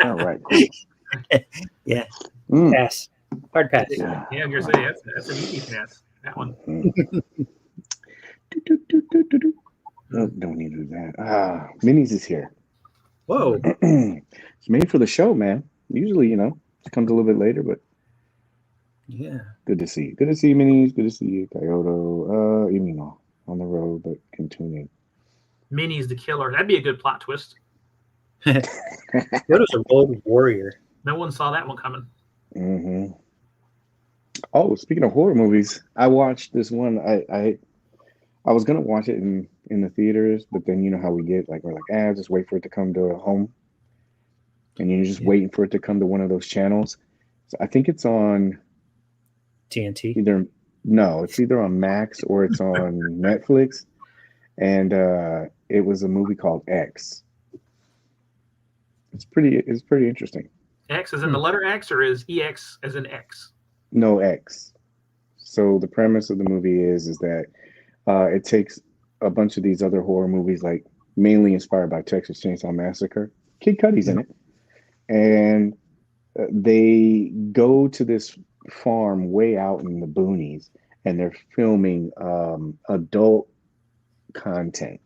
All right, cool. Yeah. Mm. Pass. Hard pass. Yeah. Yeah, I'm gonna say that's an easy pass. That one. No, don't need to do that. Minis is here. Whoa. It's made for the show, man. Usually, it comes a little bit later, but Yeah. good to see you. Good to see you, Minis. Good to see you, Kyoto. On the road, but can tune in. Minnie's the killer. That'd be a good plot twist. Yoda's a road warrior. No one saw that one coming. Mm-hmm. Oh, speaking of horror movies, I watched this one. I was gonna watch it in the theaters, but then you know how we get like we're like, just wait for it to come to home, and you're just waiting for it to come to one of those channels. So I think it's on TNT. It's either on Max or it's on Netflix, and it was a movie called X. It's pretty interesting. X is in the letter X, or is EX as in X? No, X. So the premise of the movie is that it takes a bunch of these other horror movies, like mainly inspired by Texas Chainsaw Massacre. Kid Cudi's in it, and they go to this farm way out in the boonies, and they're filming adult content.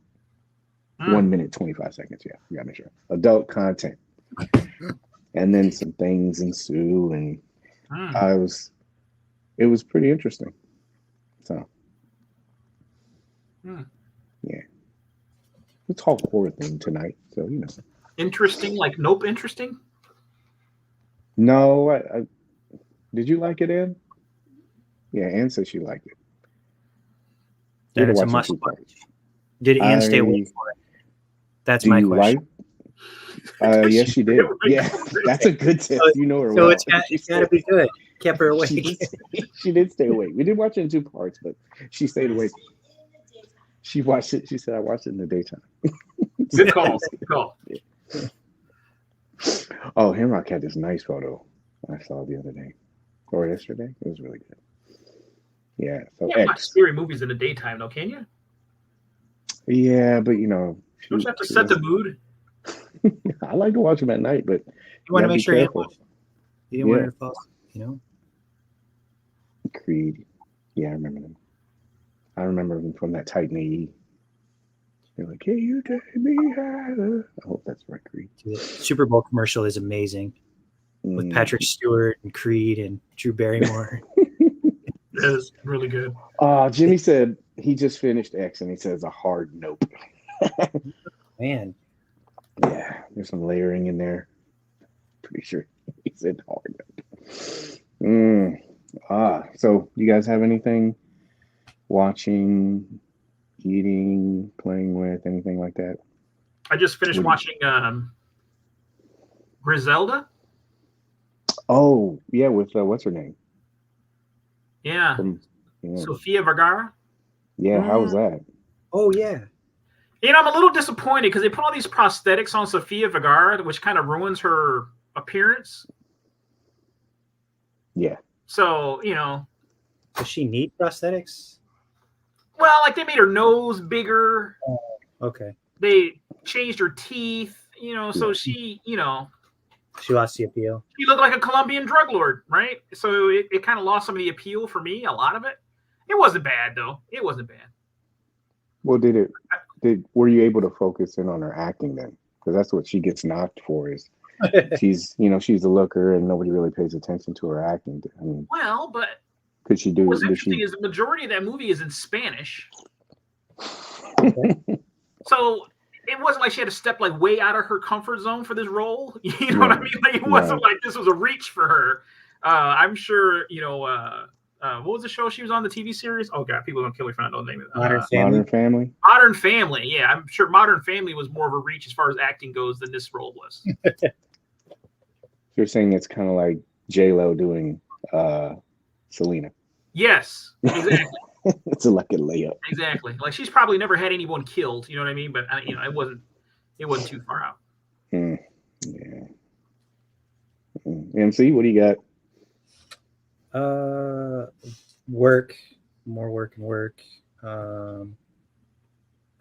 1 minute 25 seconds. Yeah, you gotta make sure adult content, and then some things ensue, and it was pretty interesting. So. Yeah, it's all horror theme tonight, so Interesting, like Nope. Interesting. No, I did you like it, Ann? Yeah, Ann said she liked it. Then it's a must watch. Did Ann stay awake for it? That's my question. Yes, she did. Yeah, that's a good tip. You know her so well. It's got to be good. Kept her awake. She did stay awake. We did watch it in 2 parts, but she stayed awake. She watched it. She said, "I watched it in the daytime." Good call. Good call. Yeah. Oh, Hemrock had this nice photo I saw the other day or yesterday. It was really good. Yeah. So you can't watch scary movies in the daytime, though, can you? Yeah, but don't you have to set the mood? I like to watch them at night, but you want to make sure you didn't want her to fall. Creed. Yeah, I remember them. I remember them from that Titan AE. They're like, "Hey, you take me higher." I hope that's right, Creed. The Super Bowl commercial is amazing with Patrick Stewart and Creed and Drew Barrymore. That is really good. Jimmy said he just finished X and he says a hard nope. Man. Yeah, there's some layering in there. Pretty sure he said hard nope. So you guys have anything watching, eating, playing with, anything like that? I just finished watching Griselda. Oh, yeah, with what's her name? Yeah. Sofia Vergara. Yeah, how was that? Oh, yeah. I'm a little disappointed because they put all these prosthetics on Sofia Vergara, which kind of ruins her appearance. Yeah. So, Does she need prosthetics? Well, like they made her nose bigger. Oh, okay. They changed her teeth, so she, she lost the appeal. She looked like a Colombian drug lord, right? So it kind of lost some of the appeal for me, a lot of it. It wasn't bad, though. It wasn't bad. Well, were you able to focus in on her acting then? Because that's what she gets knocked for is she's a looker and nobody really pays attention to her acting. I mean, well, but could she do what's interesting is the majority of that movie is in Spanish. So it wasn't like she had to step like way out of her comfort zone for this role. You know what I mean? Like it wasn't like this was a reach for her. I'm sure, what was the show she was on, the TV series? Oh God, people are gonna kill me for not knowing the name of it. Modern Family. Modern Family. Yeah, I'm sure Modern Family was more of a reach as far as acting goes than this role was. You're saying it's kind of like J-Lo doing Selena. Yes, exactly. It's like a layup. Exactly. Like she's probably never had anyone killed. You know what I mean? But it wasn't too far out. Yeah. MC, what do you got? Work, more work and work. Hung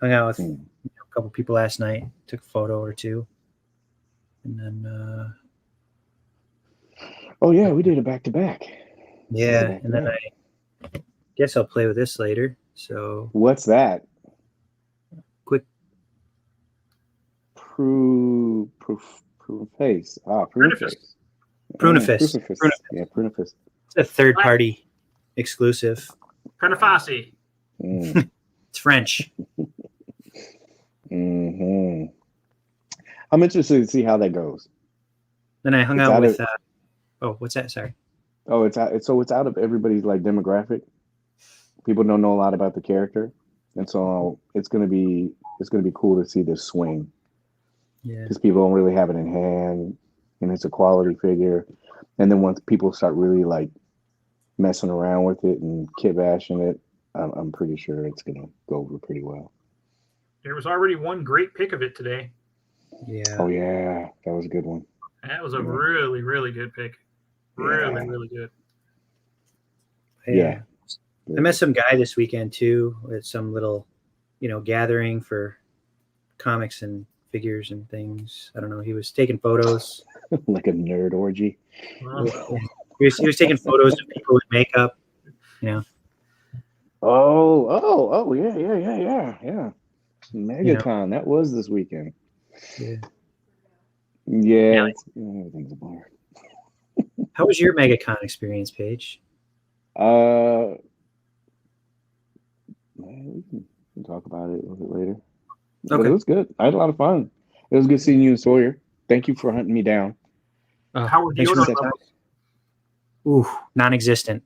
out with a couple people last night. Took a photo or two, And then oh yeah, we did it back to back. Yeah, and then I guess I'll play with this later. So what's that? Quick Prune face. Prune face. Pruniface. Yeah, Pruniface. It's a third-party exclusive. Pruniface. It's French. Mm-hmm. I'm interested to see how that goes. Then I hung out with. What's that? Sorry. Oh, it's out of everybody's like demographic. People don't know a lot about the character, and so it's gonna be cool to see this swing. Yeah. Because people don't really have it in hand, and it's a quality figure. And then once people start really like messing around with it and kit bashing it, I'm pretty sure it's gonna go over pretty well. There was already one great pick of it today. Yeah. Oh yeah, that was a good one. That was a really, really good pick. Really, really good. Yeah. I met some guy this weekend too at some little, gathering for comics and figures and things. I don't know. He was taking photos. Like a nerd orgy. He was taking photos of people with makeup. Oh yeah. MegaCon, that was this weekend. Yeah. Everything's a bar. How was your MegaCon experience, Paige? We can talk about it a little bit later. Okay. But it was good. I had a lot of fun. It was good seeing you and Sawyer. Thank you for hunting me down. How were you? Ooh, non-existent.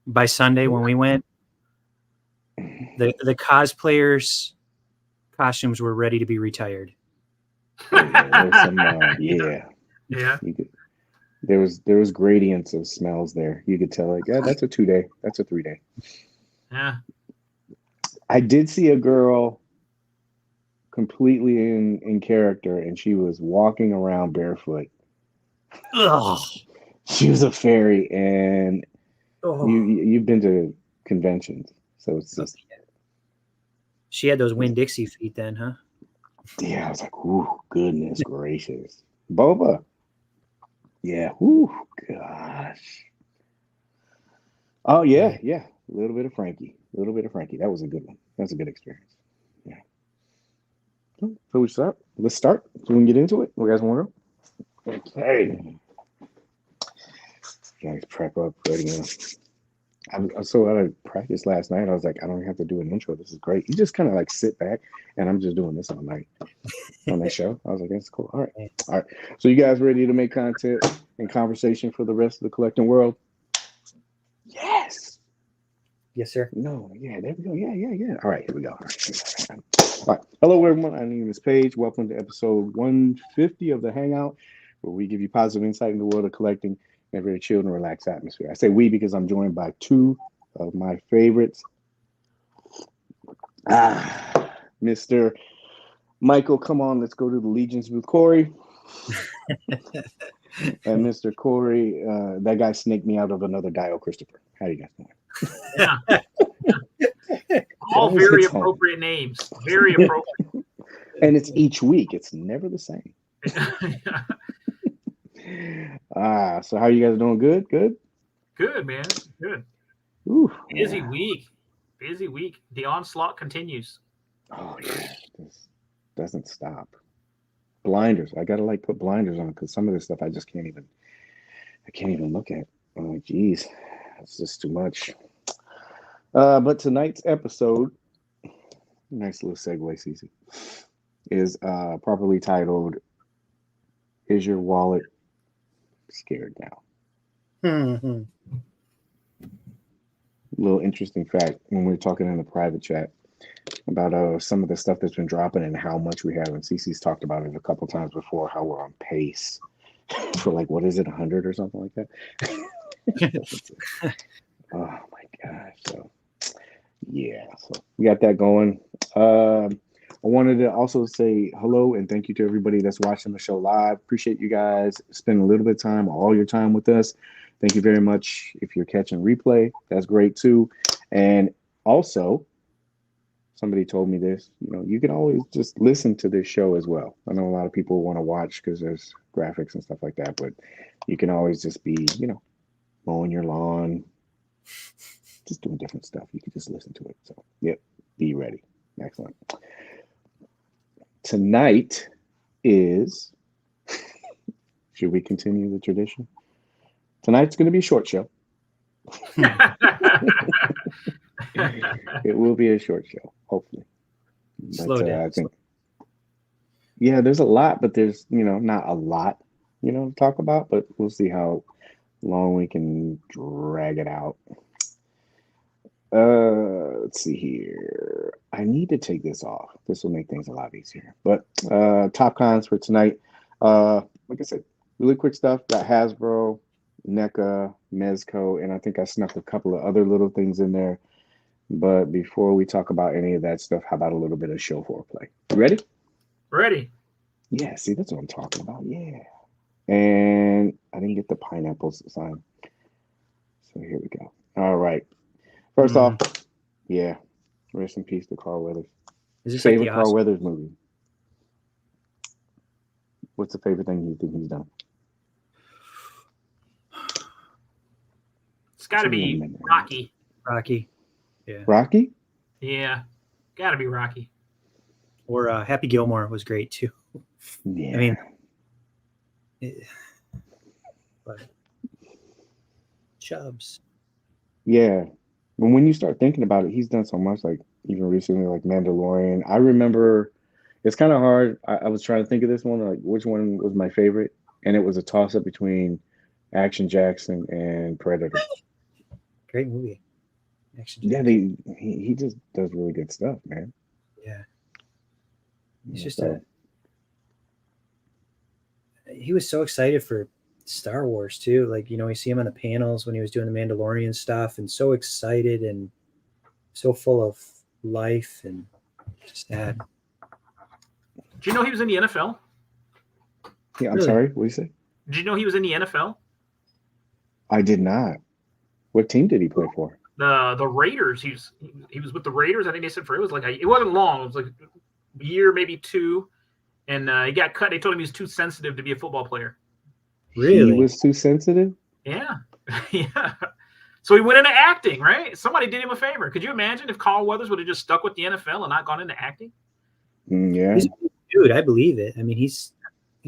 By Sunday when we went, the cosplayers' costumes were ready to be retired. Yeah. There was gradients of smells there. You could tell like, yeah, that's a 2-day. That's a 3-day. Yeah. I did see a girl completely in character, and she was walking around barefoot. Ugh. She was a fairy, and you've been to conventions, so it's just. She had those Winn-Dixie feet then, huh? Yeah, I was like, ooh, goodness gracious. Boba. Yeah, ooh, gosh. Oh, yeah. A little bit of Frankie. That was a good one. That's a good experience. Yeah. So we start. Let's start. So we can get into it. You guys want to go? Okay. Guys, prep up, ready to go. I was so out of practice last night. I was like, I don't have to do an intro. This is great. You just kind of like sit back, and I'm just doing this all night on that show. I was like, that's cool. All right. So you guys ready to make content and conversation for the rest of the collecting world? Yes. Yes, sir. No. Yeah. There we go. Yeah. All right. Here we go. All right. Hello, everyone. My name is Paige. Welcome to episode 150 of the Hangout, where we give you positive insight in the world of collecting in a very chilled and relaxed atmosphere. I say we because I'm joined by two of my favorites. Mr. Micheal, come on, let's go to the Legions with Cory. And Mr. Cory, that guy snaked me out of another Dio Christopher. How you guys doing? Yeah. All very appropriate names. Very appropriate. And it's each week. It's never the same. So how you guys doing? Good, man. Good. Ooh, busy week. The onslaught continues. Oh yeah, this doesn't stop. Blinders. I gotta put blinders on because some of this stuff I can't even look at. Oh geez, it's just too much. But tonight's episode, nice little segue, Cece, is properly titled "Is Your Wallet Scared Now?" Mm-hmm. Little interesting fact when we were talking in the private chat about some of the stuff that's been dropping and how much we have, and Cece's talked about it a couple times before, how we're on pace for what is it, 100 or something like that. Oh my gosh. So yeah, so we got that going. I wanted to also say hello and thank you to everybody that's watching the show live. Appreciate you guys spending a little bit of time, all your time with us. Thank you very much. If you're catching replay, that's great too. And also, somebody told me this. You can always just listen to this show as well. I know a lot of people want to watch because there's graphics and stuff like that, but you can always just be, mowing your lawn, just doing different stuff. You can just listen to it. So, yep, be ready. Excellent. Tonight is, should we continue the tradition? Tonight's going to be a short show. It will be a short show, hopefully. Slow down. I think, yeah, there's a lot, but there's, not a lot, to talk about, but we'll see how long we can drag it out. Let's see here. I need to take this off. This will make things a lot easier. But TopCons for tonight. Like I said, really quick stuff. Got Hasbro, Neca, Mezco, and I think I snuck a couple of other little things in there. But before we talk about any of that stuff, how about a little bit of show foreplay? You ready? Ready. Yeah, see, that's what I'm talking about. Yeah. And I didn't get the pineapples sign. So here we go. All right. First off, yeah, rest in peace to Carl Weathers. Is this favorite like the Carl Weathers movie? What's the favorite thing you think he's done? It's got to be Rocky. Rocky. Yeah. Rocky? Yeah. Got to be Rocky. Or Happy Gilmore was great too. Yeah. I mean, but Chubbs. Yeah. But when you start thinking about it, he's done so much, like even recently, like Mandalorian. I remember it's kind of hard. I was trying to think of this one, like which one was my favorite, and it was a toss-up between Action Jackson and Predator. Great movie. Action Jackson. Yeah, he just does really good stuff, man. Yeah. He's just he was so excited for Star Wars too. Like, you see him on the panels when he was doing the Mandalorian stuff, and so excited and so full of life and sad. Do you know he was in the NFL? Yeah, I'm sorry. What did you say? Did you know he was in the NFL? I did not. What team did he play for? The Raiders. He was with the Raiders. I think they said it was like it wasn't long. It was like a year, maybe two, and he got cut. They told him he was too sensitive to be a football player. Really? He was too sensitive? Yeah. Yeah. So he went into acting, right? Somebody did him a favor. Could you imagine if Carl Weathers would have just stuck with the NFL and not gone into acting? Yeah. He's a big dude, I believe it. I mean, he's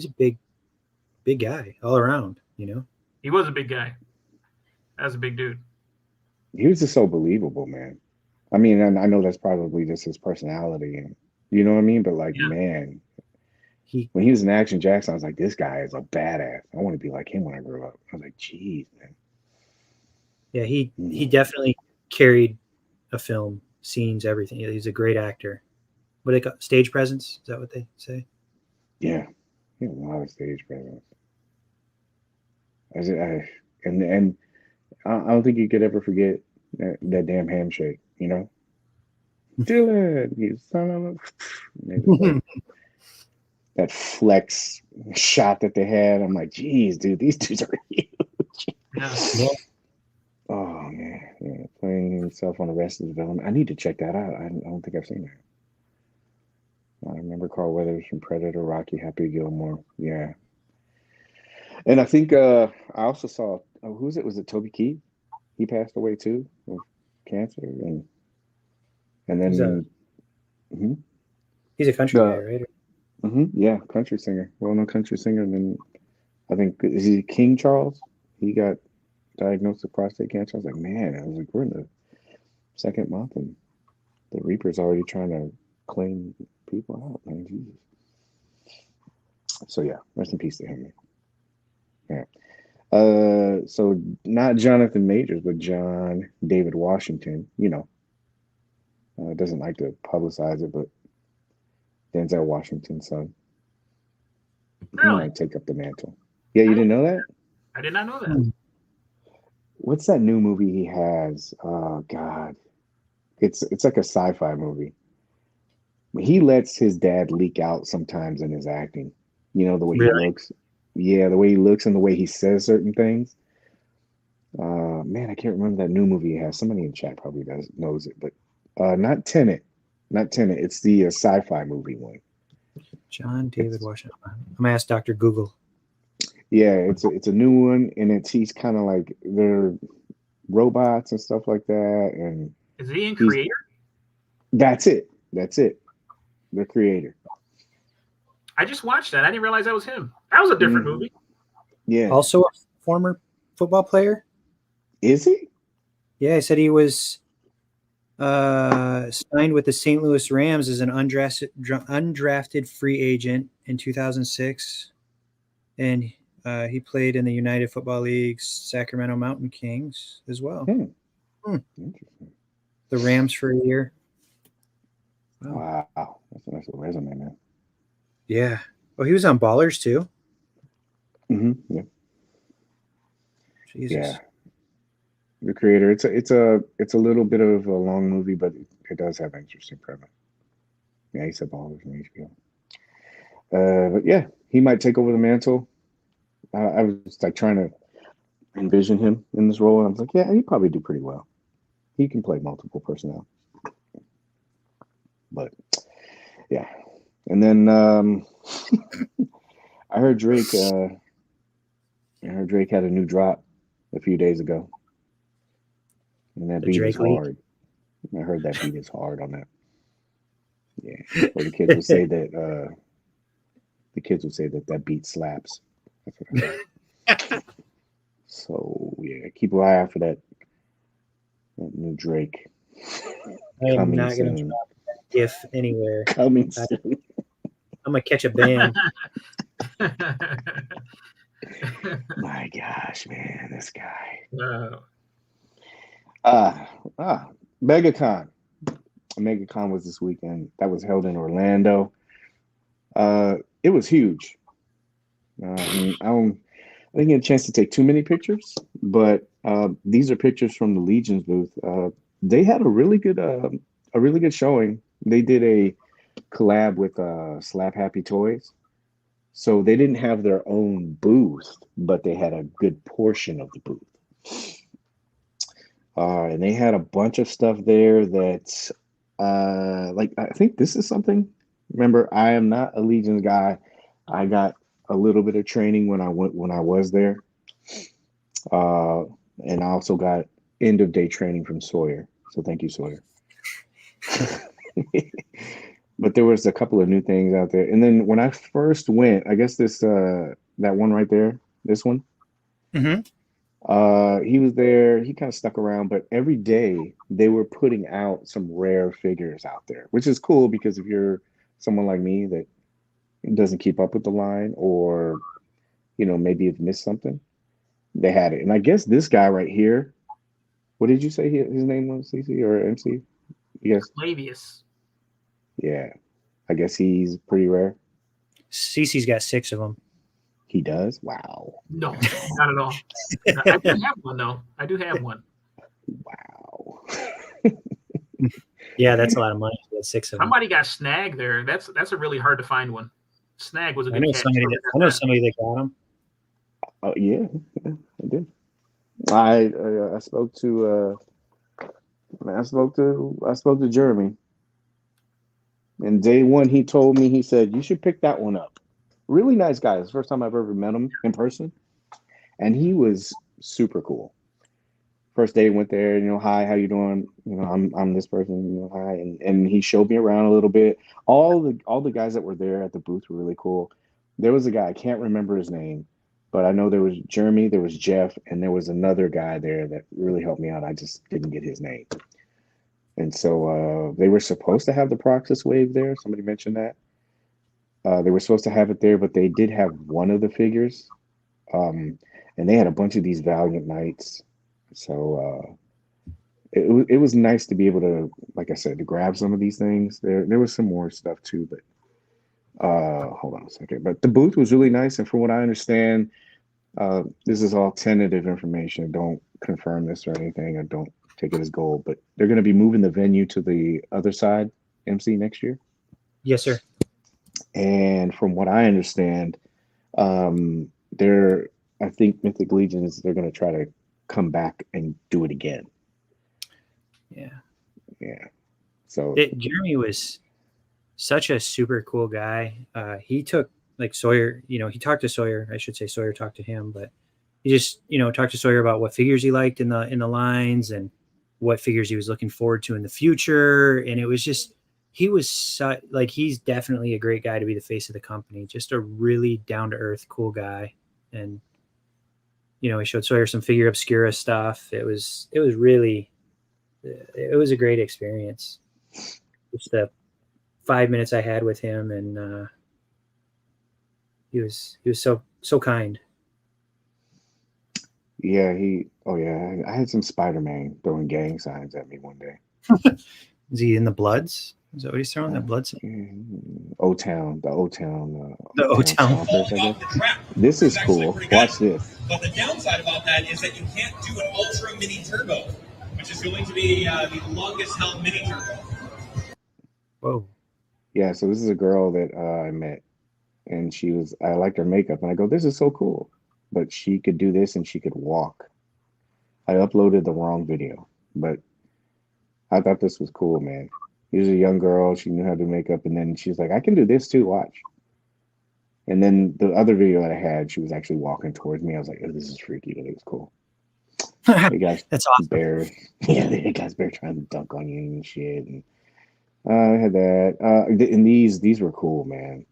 a big guy all around, He was a big guy. As a big dude. He was just so believable, man. I mean, and I know that's probably just his personality, and you know what I mean? But like, man, when he was in Action Jackson, I was like, this guy is a badass. I want to be like him when I grow up. I was like, geez, man. Yeah, he definitely carried a film, scenes, everything. He's a great actor. What do they call stage presence? Is that what they say? Yeah, he had a lot of stage presence. And I don't think you could ever forget that damn handshake, Dylan, you son of a... that flex shot that they had. I'm like, geez, dude, these dudes are huge. Yeah. Oh, man. Yeah, playing himself on Arrested Development. I need to check that out. I don't think I've seen that. I remember Carl Weathers from Predator, Rocky, Happy Gilmore. Yeah. And I think I also saw, who's it? Was it Toby Keith? He passed away too of cancer. And then he's a country guy, right? Yeah, country singer. Well-known country singer. And then I think, is he King Charles? He got diagnosed with prostate cancer. I was like, man, I was like, we're in the second month and the Reaper's already trying to claim people out, man. Jesus. So yeah, rest in peace to him. Yeah. So not Jonathan Majors, but John David Washington, doesn't like to publicize it, but Denzel Washington's son. Really? He might take up the mantle. Yeah, you didn't know that? I did not know that. What's that new movie he has? Oh God. It's like a sci-fi movie. He lets his dad leak out sometimes in his acting. The way he looks. Yeah, the way he looks and the way he says certain things. Man, I can't remember that new movie he has. Somebody in chat probably knows it, but not Tenet. not Tenet. It's the sci-fi movie one. John David Washington. I'm gonna ask Dr. Google. Yeah, it's a new one, and he's kind of like they're robots and stuff like that, and Is he in Creator? That's it. The Creator. I just watched that. I didn't realize that was him. That was a different movie. Yeah. Also a former football player. Is he? Yeah, he said he was signed with the St. Louis Rams as an undrafted free agent in 2006, and he played in the United Football League's Sacramento Mountain Kings as well. Interesting. The Rams for a year. Wow, that's a nice little resume, man. Yeah. Oh, he was on Ballers too. Yeah. Jesus. Yeah. The Creator. It's a little bit of a long movie, but it does have an interesting premise. Yeah, he's a baller from HBO. But yeah, he might take over the mantle. I was like trying to envision him in this role, and I was like, yeah, he'd probably do pretty well. He can play multiple personnel. But yeah, and then I heard Drake. I heard Drake had a new drop a few days ago, and that beat is hard. I heard that beat is hard on that. Yeah, or the kids would say that. The kids would say that beat slaps. That's what I heard. So yeah, keep an eye out for that new Drake. I am not going to drop that GIF anywhere. Coming soon. I'm going to catch a ban. My gosh, man, this guy. Wow. MegaCon. MegaCon was this weekend. That was held in Orlando. It was huge. I didn't get a chance to take too many pictures, but these are pictures from the Legion's booth. They had a really good showing. They did a collab with Slap Happy Toys, so they didn't have their own booth, but they had a good portion of the booth. And they had a bunch of stuff there that, like, I think this is something. Remember, I am not a Legion's guy. I got a little bit of training when I was there, and I also got end of day training from Sawyer. So thank you, Sawyer. But there was a couple of new things out there, and then when I first went, I guess this that one right there, this one. He was there. He kind of stuck around, but every day they were putting out some rare figures out there, which is cool because if you're someone like me that doesn't keep up with the line, or maybe have missed something, they had it. And I guess this guy right here, what did you say his name was, CC or MC? Yes, Labius. Yeah, I guess he's pretty rare. CC's got 6 of them. He does? Wow. No, not at all. I do have one though. I do have one. Wow. Yeah, that's a lot of money. 6 of them. Somebody got Snag there. That's a really hard to find one. Snag was a good catch. I know somebody that got him. Oh yeah, I did. I spoke to Jeremy, and day one he told me, he said, you should pick that one up. Really nice guy. It's the first time I've ever met him in person, and he was super cool. First day went there, hi, how you doing? I'm this person, hi, and he showed me around a little bit. All the guys that were there at the booth were really cool. There was a guy, I can't remember his name, but I know there was Jeremy, there was Jeff, and there was another guy there that really helped me out. I just didn't get his name. And so they were supposed to have the Proxys Wave there. Somebody mentioned that. They were supposed to have it there, but they did have one of the figures. And they had a bunch of these Valiant Knights. So it was nice to be able to, like I said, to grab some of these things. There was some more stuff too, but hold on a second. But the booth was really nice, and from what I understand, this is all tentative information. Don't confirm this or anything. I don't take it as gold, but they're going to be moving the venue to the other side, MC, next year. Yes, sir. And from what I understand, I think Mythic Legions, they're going to try to come back and do it again. Yeah. So Jeremy was such a super cool guy. He took like Sawyer, he talked to Sawyer. I should say Sawyer talked to him, but he just, talked to Sawyer about what figures he liked in the lines and what figures he was looking forward to in the future. And it was just, he was like, he's definitely a great guy to be the face of the company. Just a really down to earth, cool guy. And, he showed Sawyer some figure obscura stuff. It was a great experience. Just the 5 minutes I had with him, and he was so kind. Yeah, I had some Spider-Man throwing gang signs at me one day. Is he in the Bloods? Is that what he's throwing? That Bloods? O-Town. The O-Town. This is cool. Watch this. But the downside about that is that you can't do an Ultra Mini Turbo, which is going to be the longest held Mini Turbo. Whoa. Yeah, so this is a girl that I met, and I liked her makeup, and I go, this is so cool. But she could do this and she could walk. I uploaded the wrong video, but I thought this was cool, man. She was a young girl. She knew how to do makeup, and then she's like, I can do this too, watch. And then the other video that I had, she was actually walking towards me. I was like, oh, this is freaky, but it was cool. That's awesome. Bear. Yeah, the guy's bear trying to dunk on you and shit. And I had that. And these were cool, man.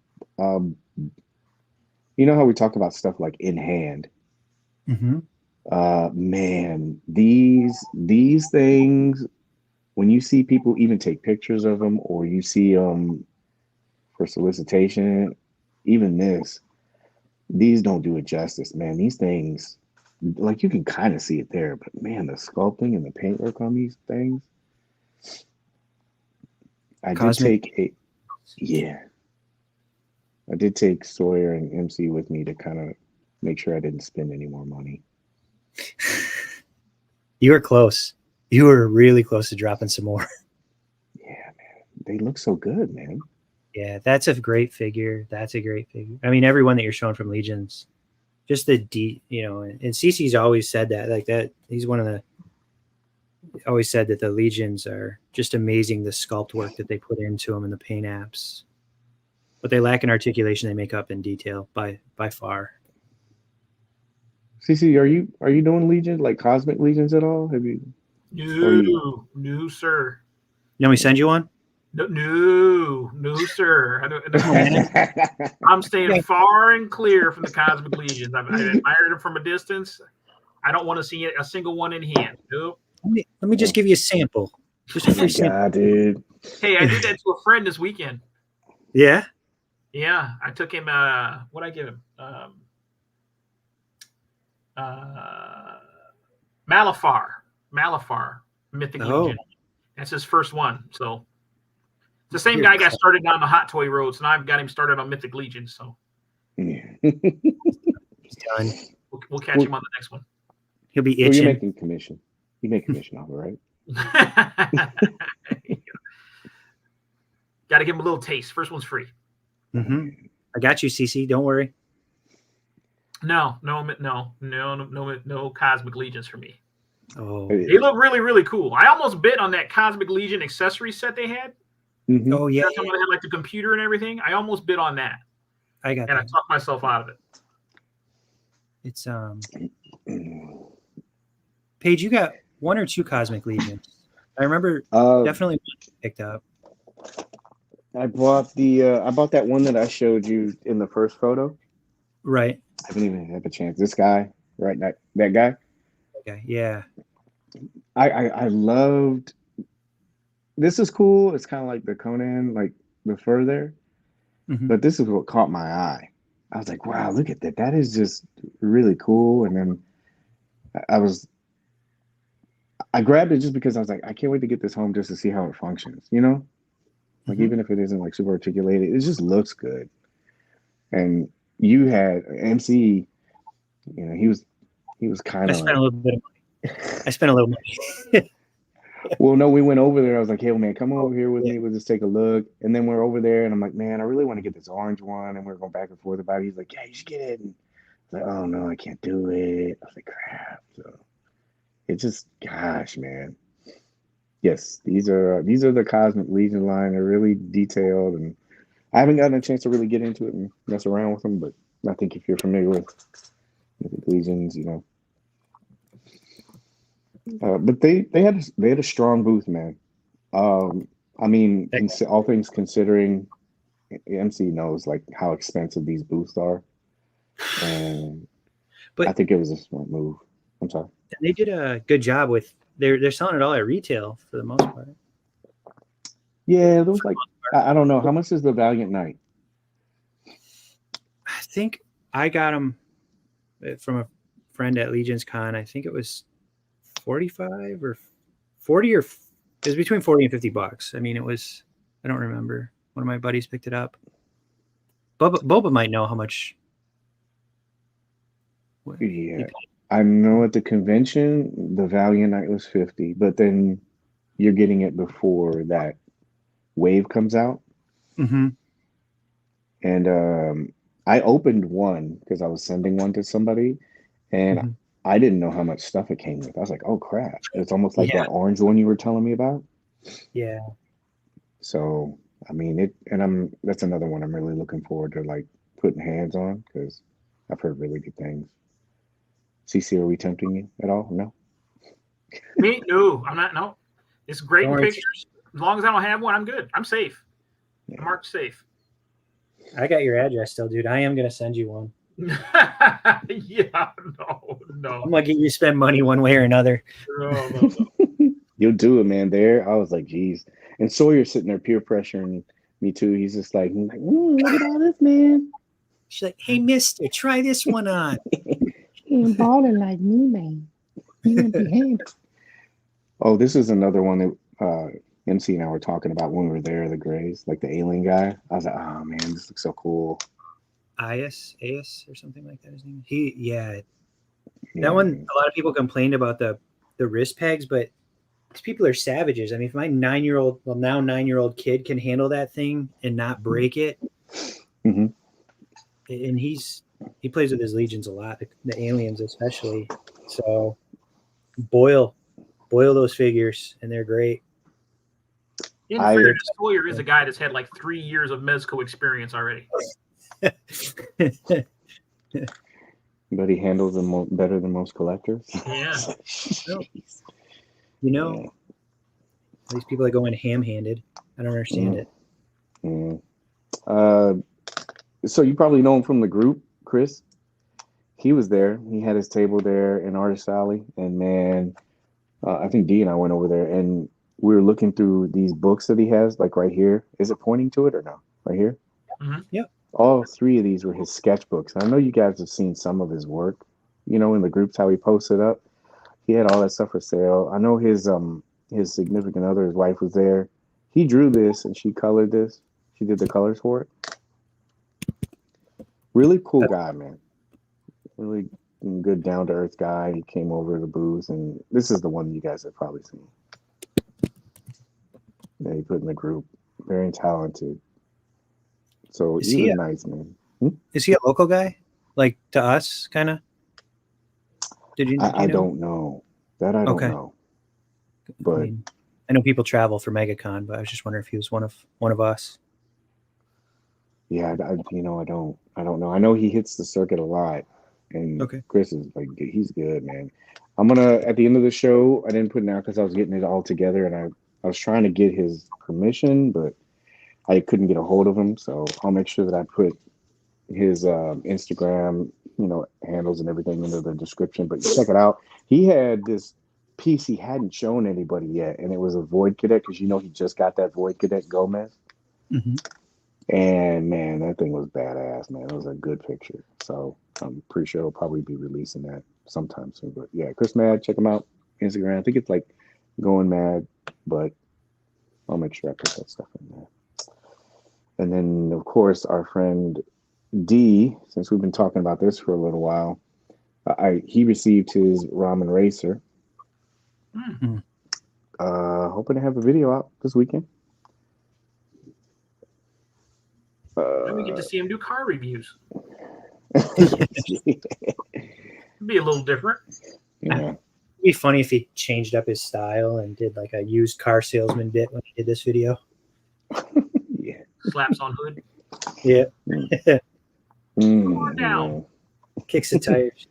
You know how we talk about stuff like in hand? Mm-hmm. Man, these things, when you see people even take pictures of them, or you see them for solicitation, even these don't do it justice, man. These things, like, you can kind of see it there, but man, the sculpting and the paintwork on these things. I did take Sawyer and MC with me to kind of make sure I didn't spend any more money. You were close. You were really close to dropping some more. Yeah, man. They look so good, man. Yeah, that's a great figure. That's a great figure. I mean, everyone that you're showing from Legions, just and CC's always said that, like that. He's always said that the Legions are just amazing. The sculpt work that they put into them and the paint apps. But they lack in articulation. They make up in detail by far. CC, are you doing Legions, like Cosmic Legions at all? Have you? No, sir. You want me to send you one? No, sir. I'm staying far and clear from the Cosmic Legions. I admired them from a distance. I don't want to see a single one in hand. Nope. Let me just give you a sample. Just a free sample. God, dude. Hey, I did that to a friend this weekend. Yeah? Yeah, I took him. What'd I give him? Malafar, Mythic Legion. That's his first one. So the same guy got started on the Hot Toy Road, so now I've got him started on Mythic Legion. So yeah. Done. We'll catch him on the next one. He'll be itching. You're making commission. You make commission off it, right? Got to give him a little taste. First one's free. Mm-hmm. I got you, CC. Don't worry. No Cosmic Legions for me. Oh, they look really, really cool. I almost bid on that Cosmic Legion accessory set they had. Mm-hmm. Oh yeah, someone had like the computer and everything. I almost bid on that. I got and that. I talked myself out of it. It's Paige, you got one or two Cosmic Legions. I remember definitely picked up. I bought that one that I showed you in the first photo. Right. I haven't even had a chance. This guy, right? That guy. Okay. Yeah. I loved. This is cool. It's kind of like the Conan, like the fur there. Mm-hmm. But this is what caught my eye. I was like, wow, look at that. That is just really cool. And then I grabbed it just because I was like, I can't wait to get this home just to see how it functions, you know? Like, even if it isn't like super articulated, it just looks good. And you had MC, he was kind of. I spent a little money. Well, no, we went over there. I was like, hey, man, come over here with me. We'll just take a look. And then we're over there, and I'm like, man, I really want to get this orange one. And we're going back and forth about it. He's like, yeah, you should get it. And I was like, oh, no, I can't do it. I was like, crap. So it just, gosh, man. Yes, these are the Cosmic Legion line. They're really detailed, and I haven't gotten a chance to really get into it and mess around with them. But I think if you're familiar with Mythic Legions, but they had a strong booth, man. I mean, all things considering, MC knows like how expensive these booths are, and But I think it was a smart move. I'm sorry. they did a good job with they're selling it all at retail for the most part. Yeah, those like I don't know how much is the Valiant Knight. I think I got them from a friend at Legion's Con. I think it was 45 or 40 or it was between 40 and $50. I mean, it was, I don't remember. One of my buddies picked it up. Boba might know how much. Yeah, I know at the convention the Valiant Knight was 50, but then you're getting it before that wave comes out. Mm-hmm. And I opened one because I was sending one to somebody, and I didn't know how much stuff it came with. I was like, "Oh crap!" It's almost like that orange one you were telling me about. Yeah. So I mean that's another one I'm really looking forward to like putting hands on because I've heard really good things. CC, are we tempting you at all? No. Me? No, I'm not. No, it's great in pictures. As long as I don't have one, I'm good. I'm safe. Yeah. I'm marked safe. I got your address still, dude. I am gonna send you one. Yeah, no. I'm gonna get you to spend money one way or another. No. You'll do it, man. There, I was like, geez. And Sawyer's sitting there peer pressuring me too. He's like, look at all this, man. She's like, hey, mister, try this one on. He ain't balling like me, man. He empty-handed. Oh, this is another one that MC and I were talking about when we were there, the Grays, like the alien guy. I was like, oh man, this looks so cool. Ias or something like that. His name. That one. A lot of people complained about the wrist pegs, but these people are savages. I mean, if my 9-year-old kid can handle that thing and not break it, and he plays with his legions a lot, the aliens especially. So boil those figures, and they're great. In fairness, Sawyer is a guy that's had like 3 years of Mezco experience already. But he handles them better than most collectors. Yeah. These people that go in ham-handed, I don't understand it. So you probably know him from the group, Chris. He was there. He had his table there in Artist Alley, and man, I think D and I went over there, and we were looking through these books that he has, like right here. Is it pointing to it or no? Right here? Mm-hmm. Yep. All 3 of these were his sketchbooks. I know you guys have seen some of his work, in the groups, how he posted up. He had all that stuff for sale. I know his significant other, his wife, was there. He drew this and she colored this. She did the colors for it. Really cool guy, man. Really good, down-to-earth guy. He came over to the booth, and this is the one you guys have probably seen. That he put in the group. Very talented. So he was nice, man. Is he a local guy? Like to us, kind of? I don't know. That I don't know. But I know people travel for MegaCon, but I was just wondering if he was one of us. Yeah, I don't know. I know he hits the circuit a lot, and Chris is like, he's good, man. I'm gonna at the end of the show. I didn't put it out because I was getting it all together, and I was trying to get his permission, but I couldn't get a hold of him. So I'll make sure that I put his Instagram, handles and everything into the description. But check it out. He had this piece he hadn't shown anybody yet, and it was a Void Cadet because he just got that Void Cadet Gomez. Mm-hmm. And man, that thing was badass, man. It was a good picture. So I'm pretty sure he'll probably be releasing that sometime soon. But yeah, Chris Mad, check him out. Instagram. I think it's like Going Mad, but I'll make sure I put that stuff in there. And then of course our friend D, since we've been talking about this for a little while, he received his Ramen Racer. Mm-hmm. Hoping to have a video out this weekend. We get to see him do car reviews. Be a little different. Yeah. It'd be funny if he changed up his style and did like a used car salesman bit when he did this video. Yeah. Slaps on hood. Yeah. Come on down. Yeah. Kicks the tires.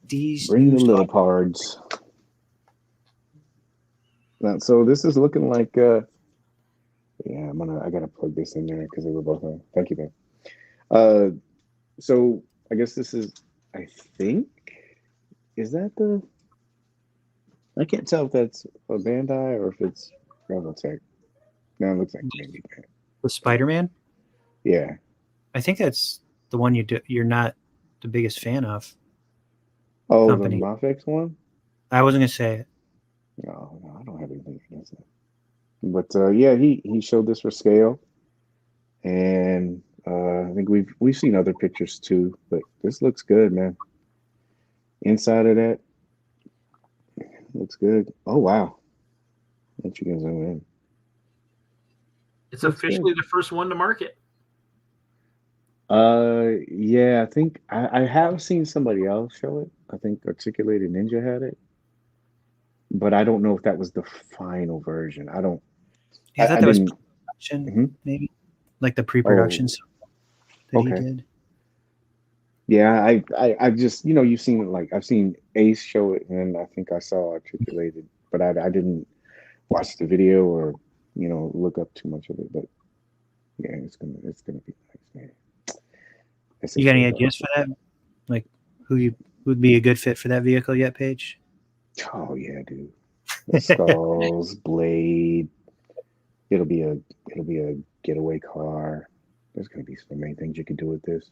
These Bring the used little car- parts. Now, so this is looking like yeah, I gotta plug this in there because they were both on. Thank you, man. So I guess this is, I think, is that the, I can't tell if that's a Bandai or if it's Reveltech. No, it looks like maybe Bandai. with Spider-Man. Yeah. I think that's the one you're not the biggest fan of. Oh, Company. the Mafex one? I wasn't gonna say it. No, I don't have anything against it. But yeah, he showed this for scale, and I think we've seen other pictures too. But this looks good, man. Inside of that looks good. Oh wow! Let you guys zoom in. It's Looks officially the first one to market. Yeah, I think I have seen somebody else show it. I think Articulated Ninja had it, but I don't know if that was the final version. I don't. Yeah, I thought I that was didn't. production, Mhm. maybe like the pre-production Oh, stuff that he okay. did. Yeah, I just, you've seen it, like I've seen Ace show it, and I think I saw Articulated, but I didn't watch the video or look up too much of it. But yeah, it's gonna be nice, man. This You is got any good, though. ideas for that? Like who would be a good fit for that vehicle yet, Paige? Oh yeah, dude. Skulls, Blade. It'll be a getaway car. There's gonna be so many things you can do with this.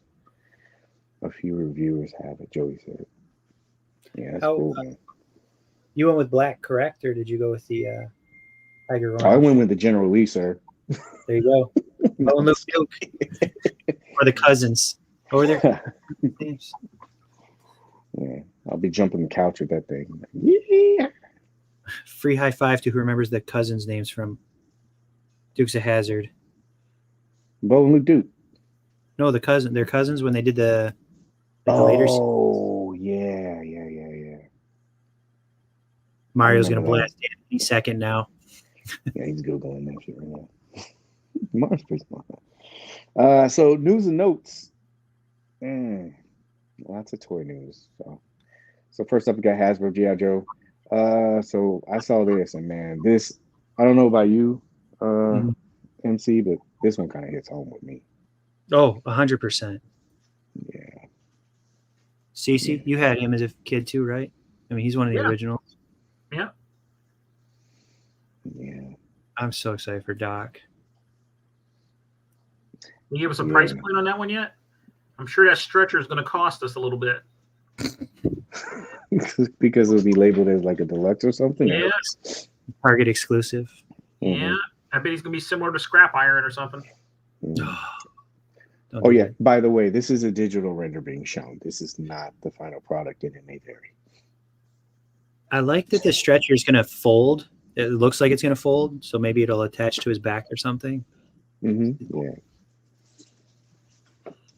A few reviewers have it, Joey said. Yeah, that's cool, man. You went with black, correct, or did you go with the tiger orange? I went with the General Lee, sir. There you go. No, Oh, Luke Duke. Or the cousins. Or their names. Yeah, I'll be jumping the couch with that thing. Yeah. Free high five to who remembers the cousins' names from Dukes of Hazzard. Bo and Luke Duke. No, their cousins when they did the later. Oh, yeah. Mario's gonna remember blast it any second now. Yeah, he's Googling that shit right now. Mars pretty smart. So news and notes. Lots of toy news. So first up, we got Hasbro G.I. Joe. So I saw this, and man, this, I don't know about you, MC, but this one kind of hits home with me. Oh, 100%. Yeah. Cece, Yeah. you had him as a kid too, right? I mean, he's one of the originals. Yeah. Yeah. I'm so excited for Doc. Can you give us a price point on that one yet? I'm sure that stretcher is going to cost us a little bit. Because it'll be labeled as like a deluxe or something. Yeah. Target exclusive. Yeah. I bet he's going to be similar to Scrap Iron or something. Oh yeah. By the way, this is a digital render being shown. This is not the final product, and it may vary. I like that the stretcher is going to fold. It looks like it's going to fold, so maybe it'll attach to his back or something. Yeah. He's going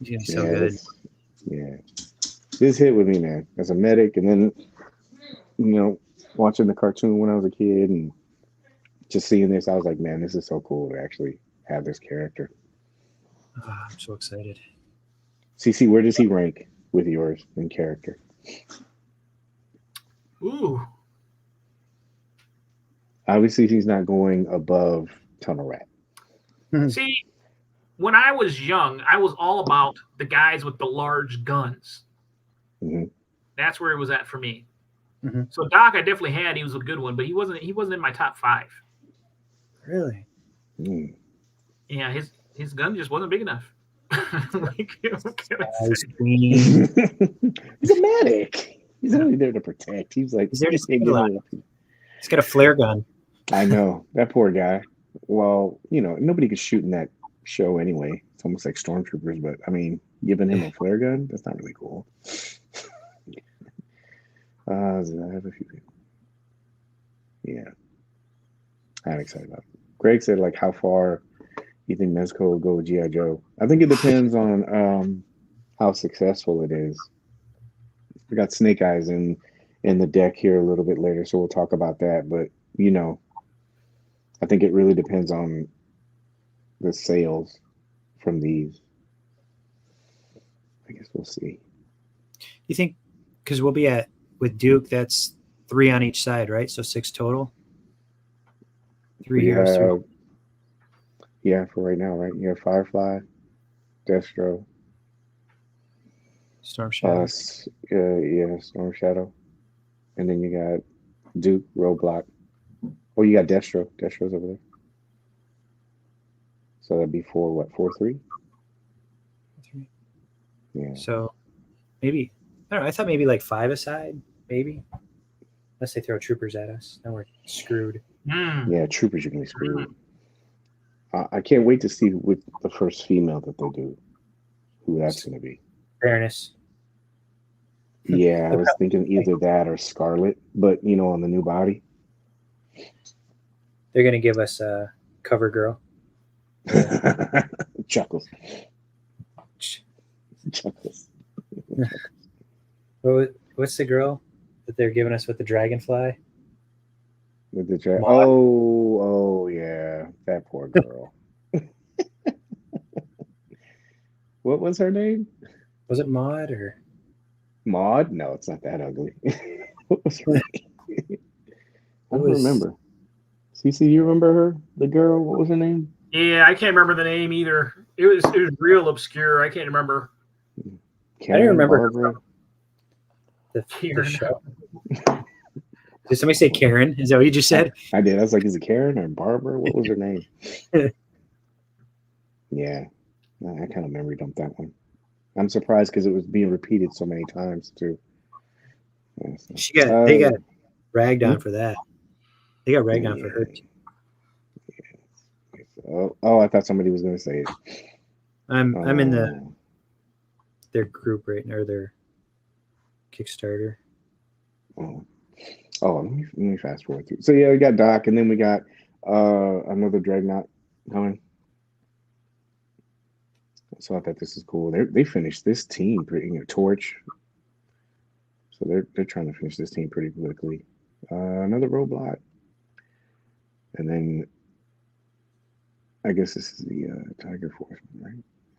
to be so good. This hit with me, man, as a medic, and then watching the cartoon when I was a kid and just seeing this, I was like, man, this is so cool to actually have this character. Oh, I'm so excited. CC, where does he rank with yours in character? Ooh. Obviously, he's not going above Tunnel Rat. See, when I was young, I was all about the guys with the large guns. That's where it was at for me. So Doc, I definitely had. He was a good one, but he wasn't in my top 5. Really? Yeah, his gun just wasn't big enough. He's a medic. He's only there to protect. He's like, he's there to save a lot. He's got a flare gun. I know, that poor guy. Well, nobody could shoot in that show anyway. It's almost like stormtroopers, but I mean, giving him a flare gun, that's not really cool. I have a few people. Yeah. I'm excited about it. Greg said, like, how far you think Mezco will go with G.I. Joe? I think it depends on how successful it is. We got Snake Eyes, and in the deck here a little bit later, so we'll talk about that. But you know, I think it really depends on the sales from these. I guess we'll see. You think, because we'll be at with Duke, that's 3 on each side, right? So 6 total. 3 heroes. 3. Yeah, for right now, right? You have Firefly, Destro, Storm Shadow. Storm Shadow, and then you got Duke, Roadblock. Oh, you got Destro. Destro's over there. So that'd be 4-3? 3. Yeah. So maybe, I don't know. I thought maybe like 5 aside, maybe. Unless they throw troopers at us, then we're screwed. Yeah, troopers, you're gonna be screwed. I can't wait to see with the first female that they do, who that's gonna be. Fairness. Yeah, I was thinking either that or Scarlet, but you know, on the new body. They're gonna give us a cover girl. Chuckles. What's the girl that they're giving us with the dragonfly? With the oh yeah, that poor girl. What was her name? Was it Maud or Maud? No, it's not that ugly. What was her name? I don't remember. CC, you remember her? The girl? What was her name? Yeah, I can't remember the name either. It was real obscure. I can't remember. Karen, I don't remember Barbara. the show. Did somebody say Karen? Is that what you just said? I did. I was like, is it Karen or Barbara? What was her name? Yeah. I kind of memory dumped that one. I'm surprised because it was being repeated so many times too. Yeah, so. They got ragged on for that. They got ragged on for her too. Oh, I thought somebody was going to say it. I'm in their group right now, or their Kickstarter. Let me fast forward through. So yeah, we got Doc, and then we got another Dreadnought coming. So I thought this is cool. They finished this team pretty, Torch. So they're trying to finish this team pretty quickly. Another Roadblock, and then I guess this is the Tiger Force, right?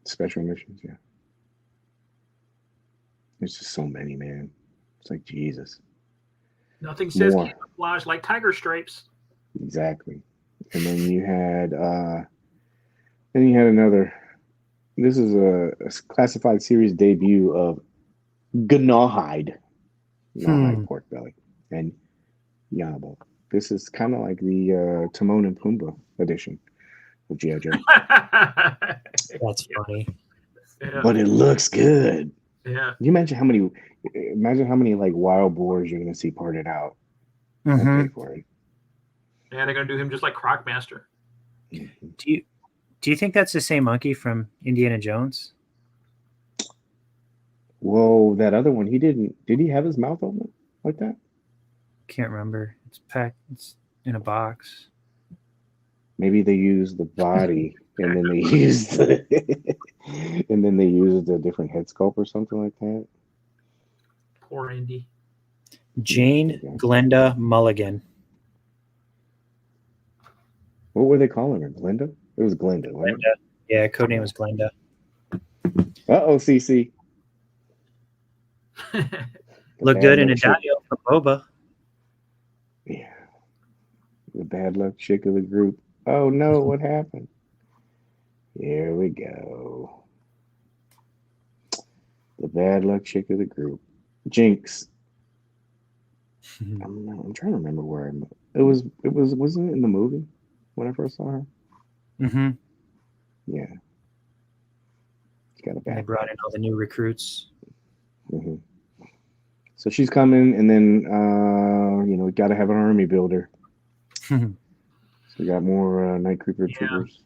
Special missions, yeah. There's just so many, man. It's like Jesus. Nothing says camouflage like tiger stripes. Exactly. And then you had another. This is a classified series debut of Gnawhide pork belly, and Yabo. This is kind of like the Timon and Pumbaa edition of G.I. Joe. That's funny. Yeah. But it looks good. Yeah. You imagine how many like wild boars you're gonna see parted out. Mm-hmm. For it. Yeah, they're gonna do him just like Crocmaster. Do you think that's the same monkey from Indiana Jones? Whoa, that other one, he didn't. Did he have his mouth open like that? Can't remember. It's packed. It's in a box. Maybe they used the body, and then they used a different head sculpt or something like that. Poor Indy. Jane Glenda Mulligan. What were they calling her? Glenda? It was Glenda, right? Glenda. Yeah, codename was Glenda. CC. Look good in a Dario for Boba. Yeah. The bad luck chick of the group. Oh no, what happened? Here we go. The bad luck chick of the group. Jinx. I'm trying to remember where wasn't it in the movie when I first saw her? Mm-hmm. Yeah. Got a bad. They brought in all the new recruits. Mm-hmm. So she's coming, and then we got to have an army builder. So we got more Night Creeper troopers.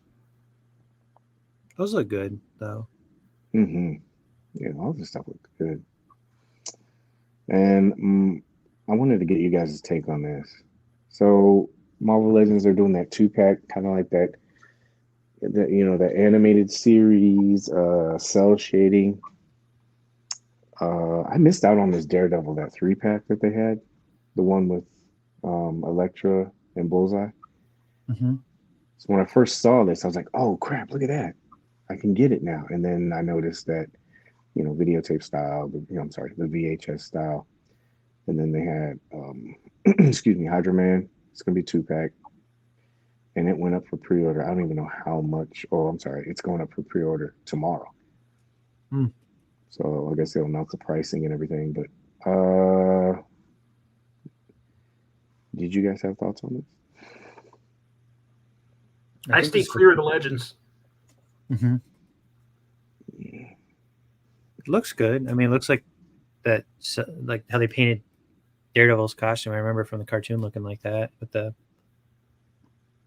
Those look good, though. Mm-hmm. Yeah, all this stuff looks good. And I wanted to get you guys' take on this. So Marvel Legends are doing that 2-pack, kind of like that. The animated series, cell shading. I missed out on this Daredevil, that 3-pack that they had, the one with Elektra and Bullseye. Mm-hmm. So when I first saw this, I was like, "Oh crap! Look at that! I can get it now." And then I noticed that, videotape style. I'm sorry, the VHS style. And then they had, excuse me, Hydro Man. It's gonna be 2-pack, and it went up for pre-order. I don't even know how much. Oh, I'm sorry, it's going up for pre-order tomorrow. Hmm. So I guess they'll announce the pricing and everything. But did you guys have thoughts on this? I stay clear of the Legends. Mm-hmm. It looks good. I mean, it looks like that, like how they painted Daredevil's costume. I remember from the cartoon looking like that with the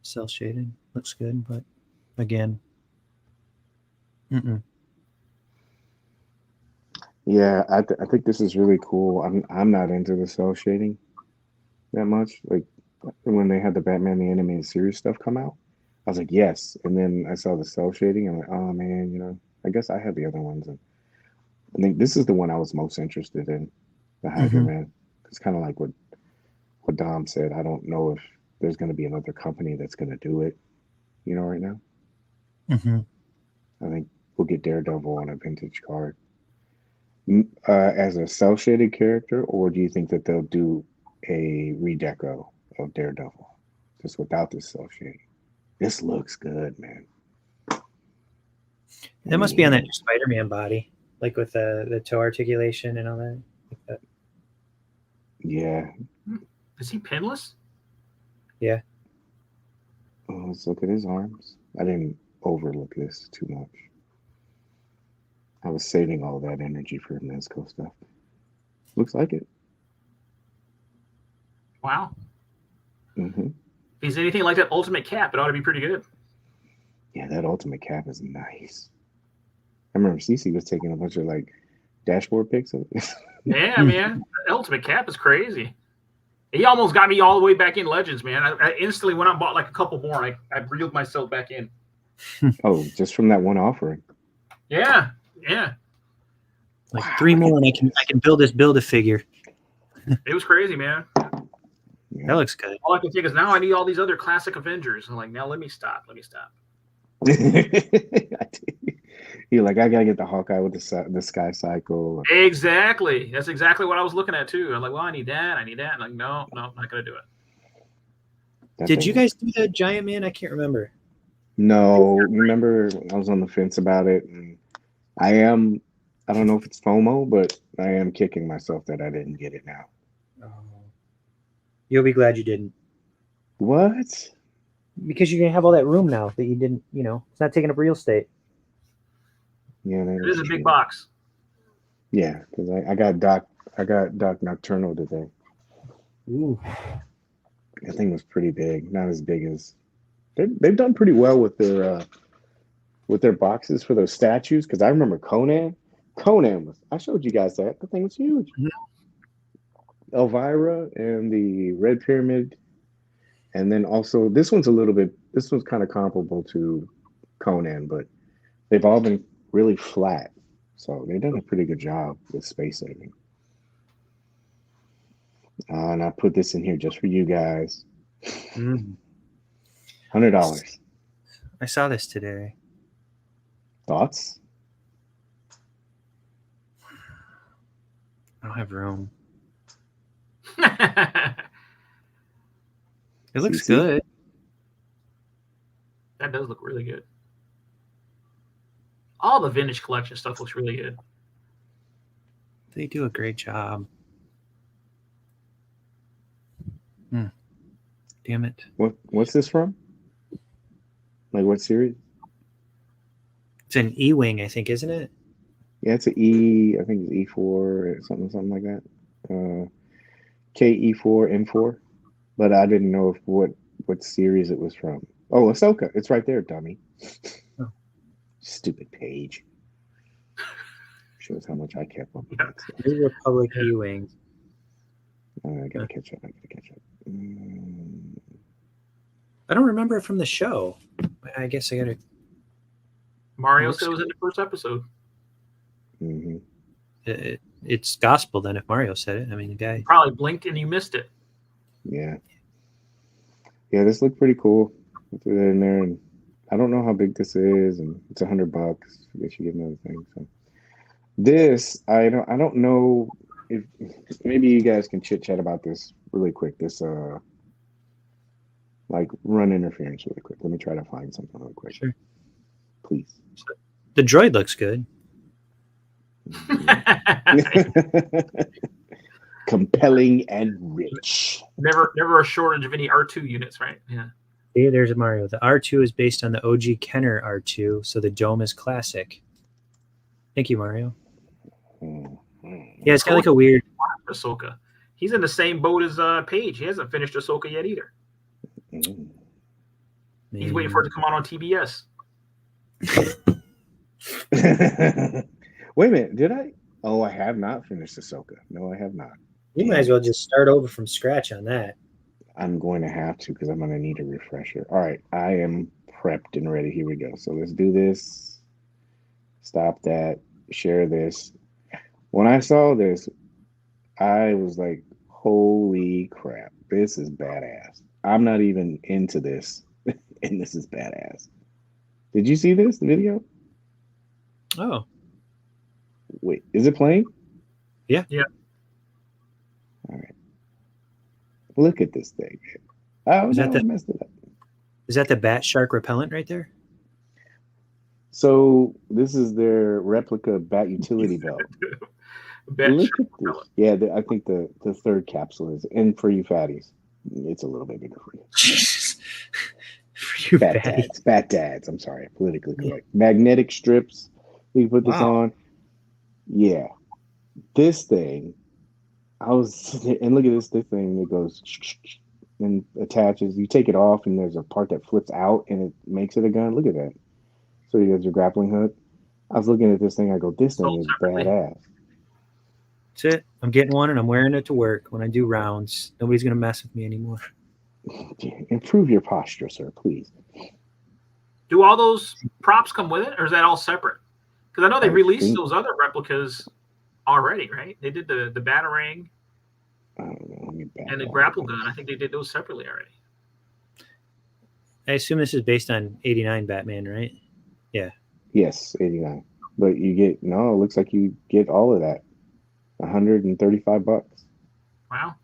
cell shading. Looks good, but again, Yeah, I think this is really cool. I'm not into the cell shading that much. Like when they had the Batman the Animated Series stuff come out, I was like, yes. And then I saw the cell shading. I'm like, oh man, I guess I had the other ones. And I think this is the one I was most interested in, the Hydra Man. It's kind of like what Dom said. I don't know if there's going to be another company that's going to do it, right now. I think we'll get Daredevil on a vintage card. As a cell shaded character, or do you think that they'll do a redeco of Daredevil just without this cell shading? This looks good, man. That must be on that new Spider-Man body, like with the toe articulation and all that. Like that. Yeah. Is he pinless? Yeah. Oh, let's look at his arms. I didn't overlook this too much. I was saving all that energy for Mezco stuff. Looks like it. Wow. Mm-hmm. If he's anything like that Ultimate Cap, it ought to be pretty good. Yeah, that Ultimate Cap is nice. I remember Cece was taking a bunch of dashboard pics of it. Yeah, man. Ultimate Cap is crazy. He almost got me all the way back in Legends, man. I instantly went out and bought a couple more. I reeled myself back in. Oh, just from that one offering. Yeah. Like 3 more, and I can build-a-figure. It was crazy, man. Yeah. That looks good. All I can think is now I need all these other classic Avengers. I'm like, now let me stop. You're like, I gotta get the Hawkeye with the Sky Cycle. Exactly. That's exactly what I was looking at too. I'm like, well, I need that. I'm like, no, I'm not gonna do it. Did you guys do the Giant Man? I can't remember. No, remember I was on the fence about it, and I don't know if it's FOMO, but I am kicking myself that I didn't get it now. Oh. You'll be glad you didn't. What? Because you're gonna have all that room now that you didn't. It's not taking up real estate. Yeah, it is a big box. Yeah, because I got Doc Nocturnal today. Ooh. That thing was pretty big. Not as big as they've done pretty well with their boxes for those statues. Because I remember Conan was. I showed you guys that. The thing was huge. Mm-hmm. Elvira and the Red Pyramid, and then also this one's kind of comparable to Conan, but they've all been really flat. So they've done a pretty good job with space saving. And I put this in here just for you guys. $100. I saw this today. Thoughts? I don't have room. It looks good. That does look really good. All the vintage collection stuff looks really good. They do a great job. Damn it. What's this from? Like what series? It's an E-Wing, I think, isn't it? Yeah, it's an E. I think it's E4 or something like that. KE4 M4. But I didn't know what series it was from. Oh, Ahsoka. It's right there, dummy. Oh. Stupid Paige. Shows how much I kept up with that stuff. New Republic E-Wings. I gotta catch up. I don't remember it from the show. I guess I gotta. Mario said it was in the first episode. Mm-hmm. it's gospel then if Mario said it. I mean, the guy. You probably blinked and you missed it. Yeah. Yeah, this looked pretty cool. I threw that in there, and I don't know how big this is, and it's $100. I guess you get another thing. So this, I don't know if maybe you guys can chit chat about this really quick. This like run interference really quick. Let me try to find something really quick. Sure. Please. The droid looks good. Compelling and rich. Never a shortage of any R2 units, right? Yeah. See, there's a Mario. The R2 is based on the OG Kenner R2, so the dome is classic. Thank you, Mario. Yeah, it's got like a weird Ahsoka. He's in the same boat as Paige. He hasn't finished Ahsoka yet either. He's waiting for it to come out on TBS. Wait a minute, did I? Oh, I have not finished Ahsoka. No, I have not. You might as well just start over from scratch on that. I'm going to have to because I'm going to need a refresher. All right, I am prepped and ready. Here we go. So let's do this. Stop that. Share this. When I saw this, I was like, holy crap, this is badass. I'm not even into this, and this is badass. Did you see this video? Oh. Wait, is it playing? Yeah. Yeah. All right. Look at this thing. Oh, I messed it up. Is that the bat shark repellent right there? So this is their replica bat utility belt. Look at this. Yeah, I think the third capsule is. And for you fatties, it's a little bit bigger for you. For you fatties. Fat dads. I'm sorry, politically correct. Magnetic strips. We put this on. Yeah. This thing, and look at this thing that goes and attaches. You take it off, and there's a part that flips out, and it makes it a gun. Look at that. So you got your grappling hook. I was looking at this thing. I go, this thing is badass. That's it. I'm getting one, and I'm wearing it to work when I do rounds. Nobody's going to mess with me anymore. Improve your posture, sir, please. Do all those props come with it, or is that all separate? Because I know they released those other replicas already, right? They did the Batarang and the grapple gun. I think they did those separately already. I assume this is based on 89 Batman, right? Yeah. Yes, 89. But it looks like you get all of that. $135. Wow. Well,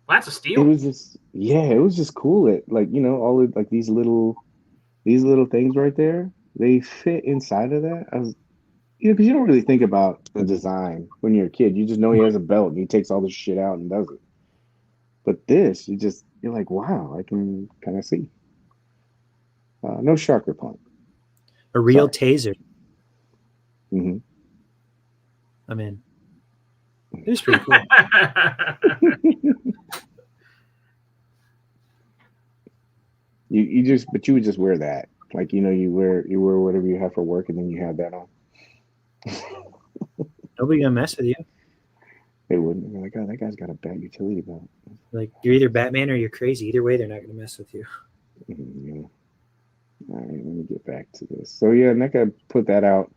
that's a steal. It was just cool. All of like these little things right there, they fit inside of that. Because you don't really think about the design when you're a kid. You just know he has a belt and he takes all this shit out and does it. But this, you're like, wow, I can kind of see. No shark repellent. A real taser. Mm-hmm. I'm in. It was pretty cool. You would just wear that. Like, you wear whatever you have for work, and then you have that on. Nobody gonna mess with you. They wouldn't. They're like, oh, that guy's got a bat utility belt. Like, you're either Batman or you're crazy. Either way, they're not gonna mess with you. Yeah. All right, let me get back to this. So yeah, Neca put that out.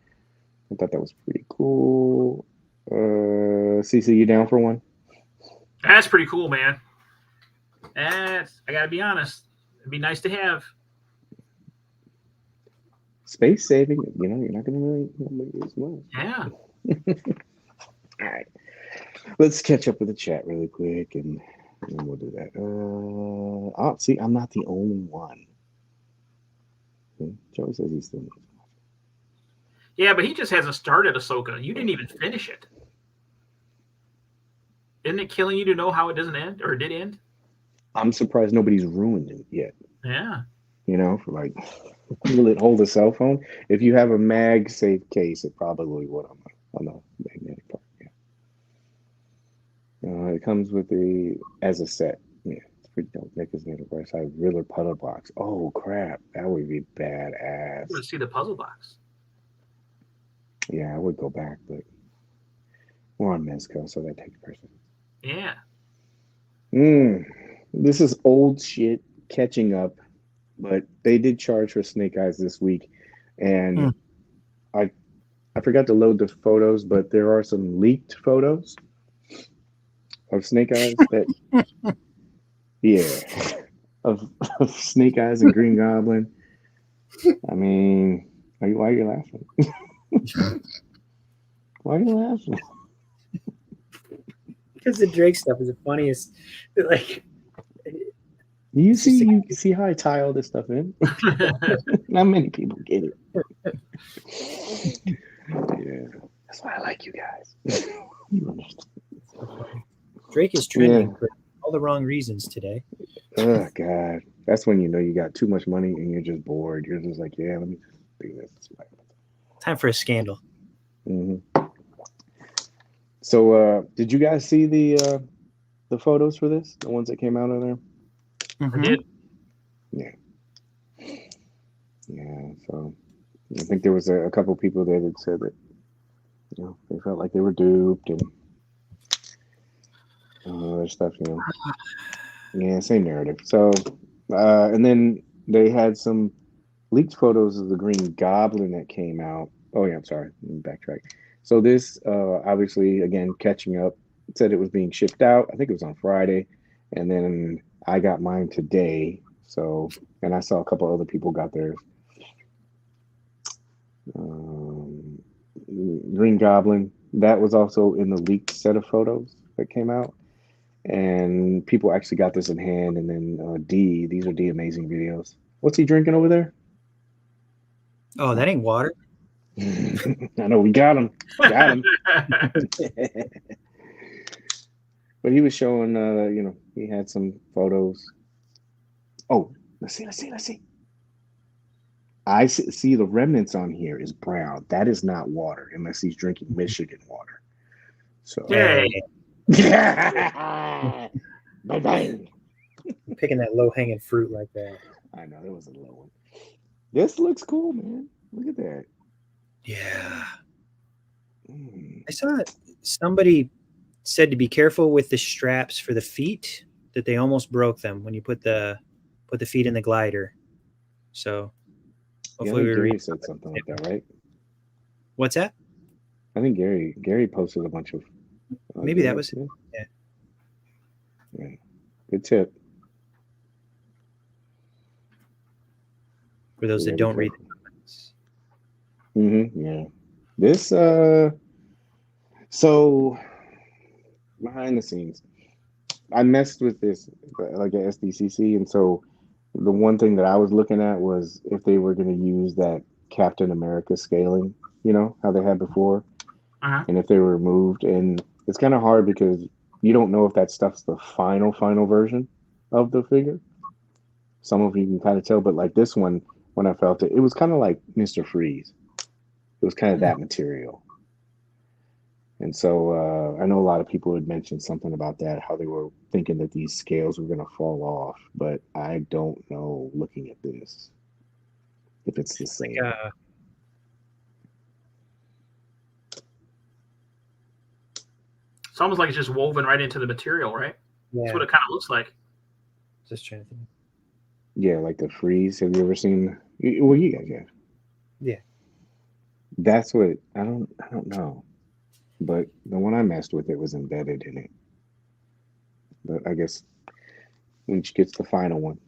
I thought that was pretty cool. CC, you down for one? That's pretty cool, man. I gotta be honest. It'd be nice to have. Space saving, you're not gonna really make this much. Yeah. All right. Let's catch up with the chat really quick, and then we'll do that. See, I'm not the only one. Joe says he's still. Yeah, but he just hasn't started Ahsoka. You didn't even finish it. Isn't it killing you to know how it doesn't end, or it did end? I'm surprised nobody's ruined it yet. Yeah. For like, will it hold a cell phone? If you have a MagSafe case, it probably would on the magnetic part. Yeah. It comes with as a set. Yeah, it's pretty dope. Neca's made a right side Riddler puzzle box. Oh crap, that would be badass. Let's see the puzzle box. Yeah, I would go back, but we're on Mezco, so that takes precedence. Yeah. This is old shit catching up, but they did charge for Snake Eyes this week, and I forgot to load the photos, but there are some leaked photos of Snake Eyes that, yeah, of Snake Eyes and Green Goblin. I mean, why are you laughing? Why are you laughing? Because the Drake stuff is the funniest. Like, You it's just see how I tie all this stuff in? Not many people get it. Yeah, that's why I like you guys. You understand? Drake is trending for all the wrong reasons today. Oh God, that's when you know you got too much money and you're just bored. You're just like, yeah, let me just do this. Time for a scandal. Mm-hmm. So, did you guys see the photos for this? The ones that came out of there? Mm-hmm. I did. Yeah. So, I think there was a couple people there that said that, you know, they felt like they were duped and other stuff. You know, yeah, same narrative. So, and then they had some leaked photos of the Green Goblin that came out. Oh yeah, I'm sorry. Let me backtrack. So this, obviously, again, catching up. It said it was being shipped out. I think it was on Friday, and then I got mine today. So, and I saw a couple other people got theirs. Green Goblin. That was also in the leaked set of photos that came out, and people actually got this in hand. And then D, these are D amazing videos. What's he drinking over there? Oh, that ain't water. I know we got him. Got him. But he was showing, you know, he had some photos. Oh, let's see. I see the remnants on here is brown. That is not water, unless he's drinking Michigan water. So, Hey. bang, bang. Picking that low hanging fruit like that. I know, it was a low one. This looks cool, man. Look at that. Yeah. I saw somebody said to be careful with the straps for the feet, that they almost broke them when you put the feet in the glider. So hopefully yeah, I think Gary said something like that, right? What's that? I think Gary posted a bunch of maybe that was it. Yeah. Good tip. For those that don't read the comments. Yeah. This so behind the scenes, I messed with this like at SDCC, and so the one thing that I was looking at was if they were going to use that Captain America scaling, you know, how they had before, and if they were removed. And it's kind of hard because you don't know if that stuff's the final version of the figure. Some of you can kind of tell, but like this one, when I felt it, it was kind of like Mr. Freeze. It was kind of that material. And so I know a lot of people had mentioned something about that, how they were thinking that these scales were going to fall off, but I don't know, looking at this, if it's the same. It's almost like it's just woven right into the material, right? Yeah. That's what it kind of looks like. Just trying to think. Yeah, like the Freeze. Have you ever seen? Well, you guys have. Yeah. That's what I don't know. But the one I messed with, it was embedded in it. But I guess when she gets the final one,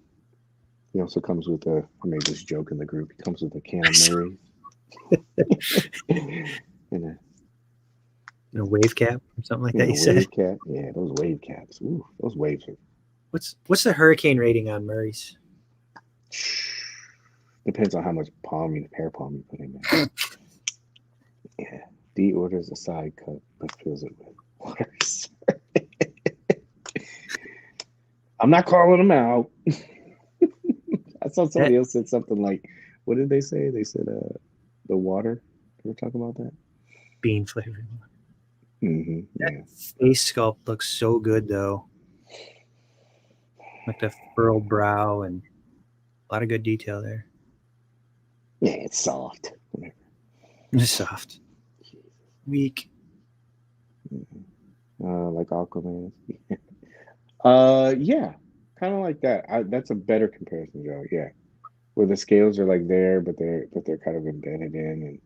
he also comes with I made this joke in the group. He comes with a can of Murray. and a wave cap or something like that. You said wave cap. Yeah, those wave caps. Ooh, those waves are. What's the hurricane rating on Murray's? Depends on how much pear palm you put in there. Yeah. D orders a side cut, but fills it with water. I'm not calling them out. I saw somebody else said something like, what did they say? They said the water. Did we talk about that? Bean flavored. Yeah. That face sculpt looks so good though. Like the furrowed brow and a lot of good detail there. Yeah, it's soft. It's soft. Weak. Like Aquaman. Yeah, kind of like that. That's a better comparison, Joe. Yeah, where the scales are like there, but they're kind of embedded in, and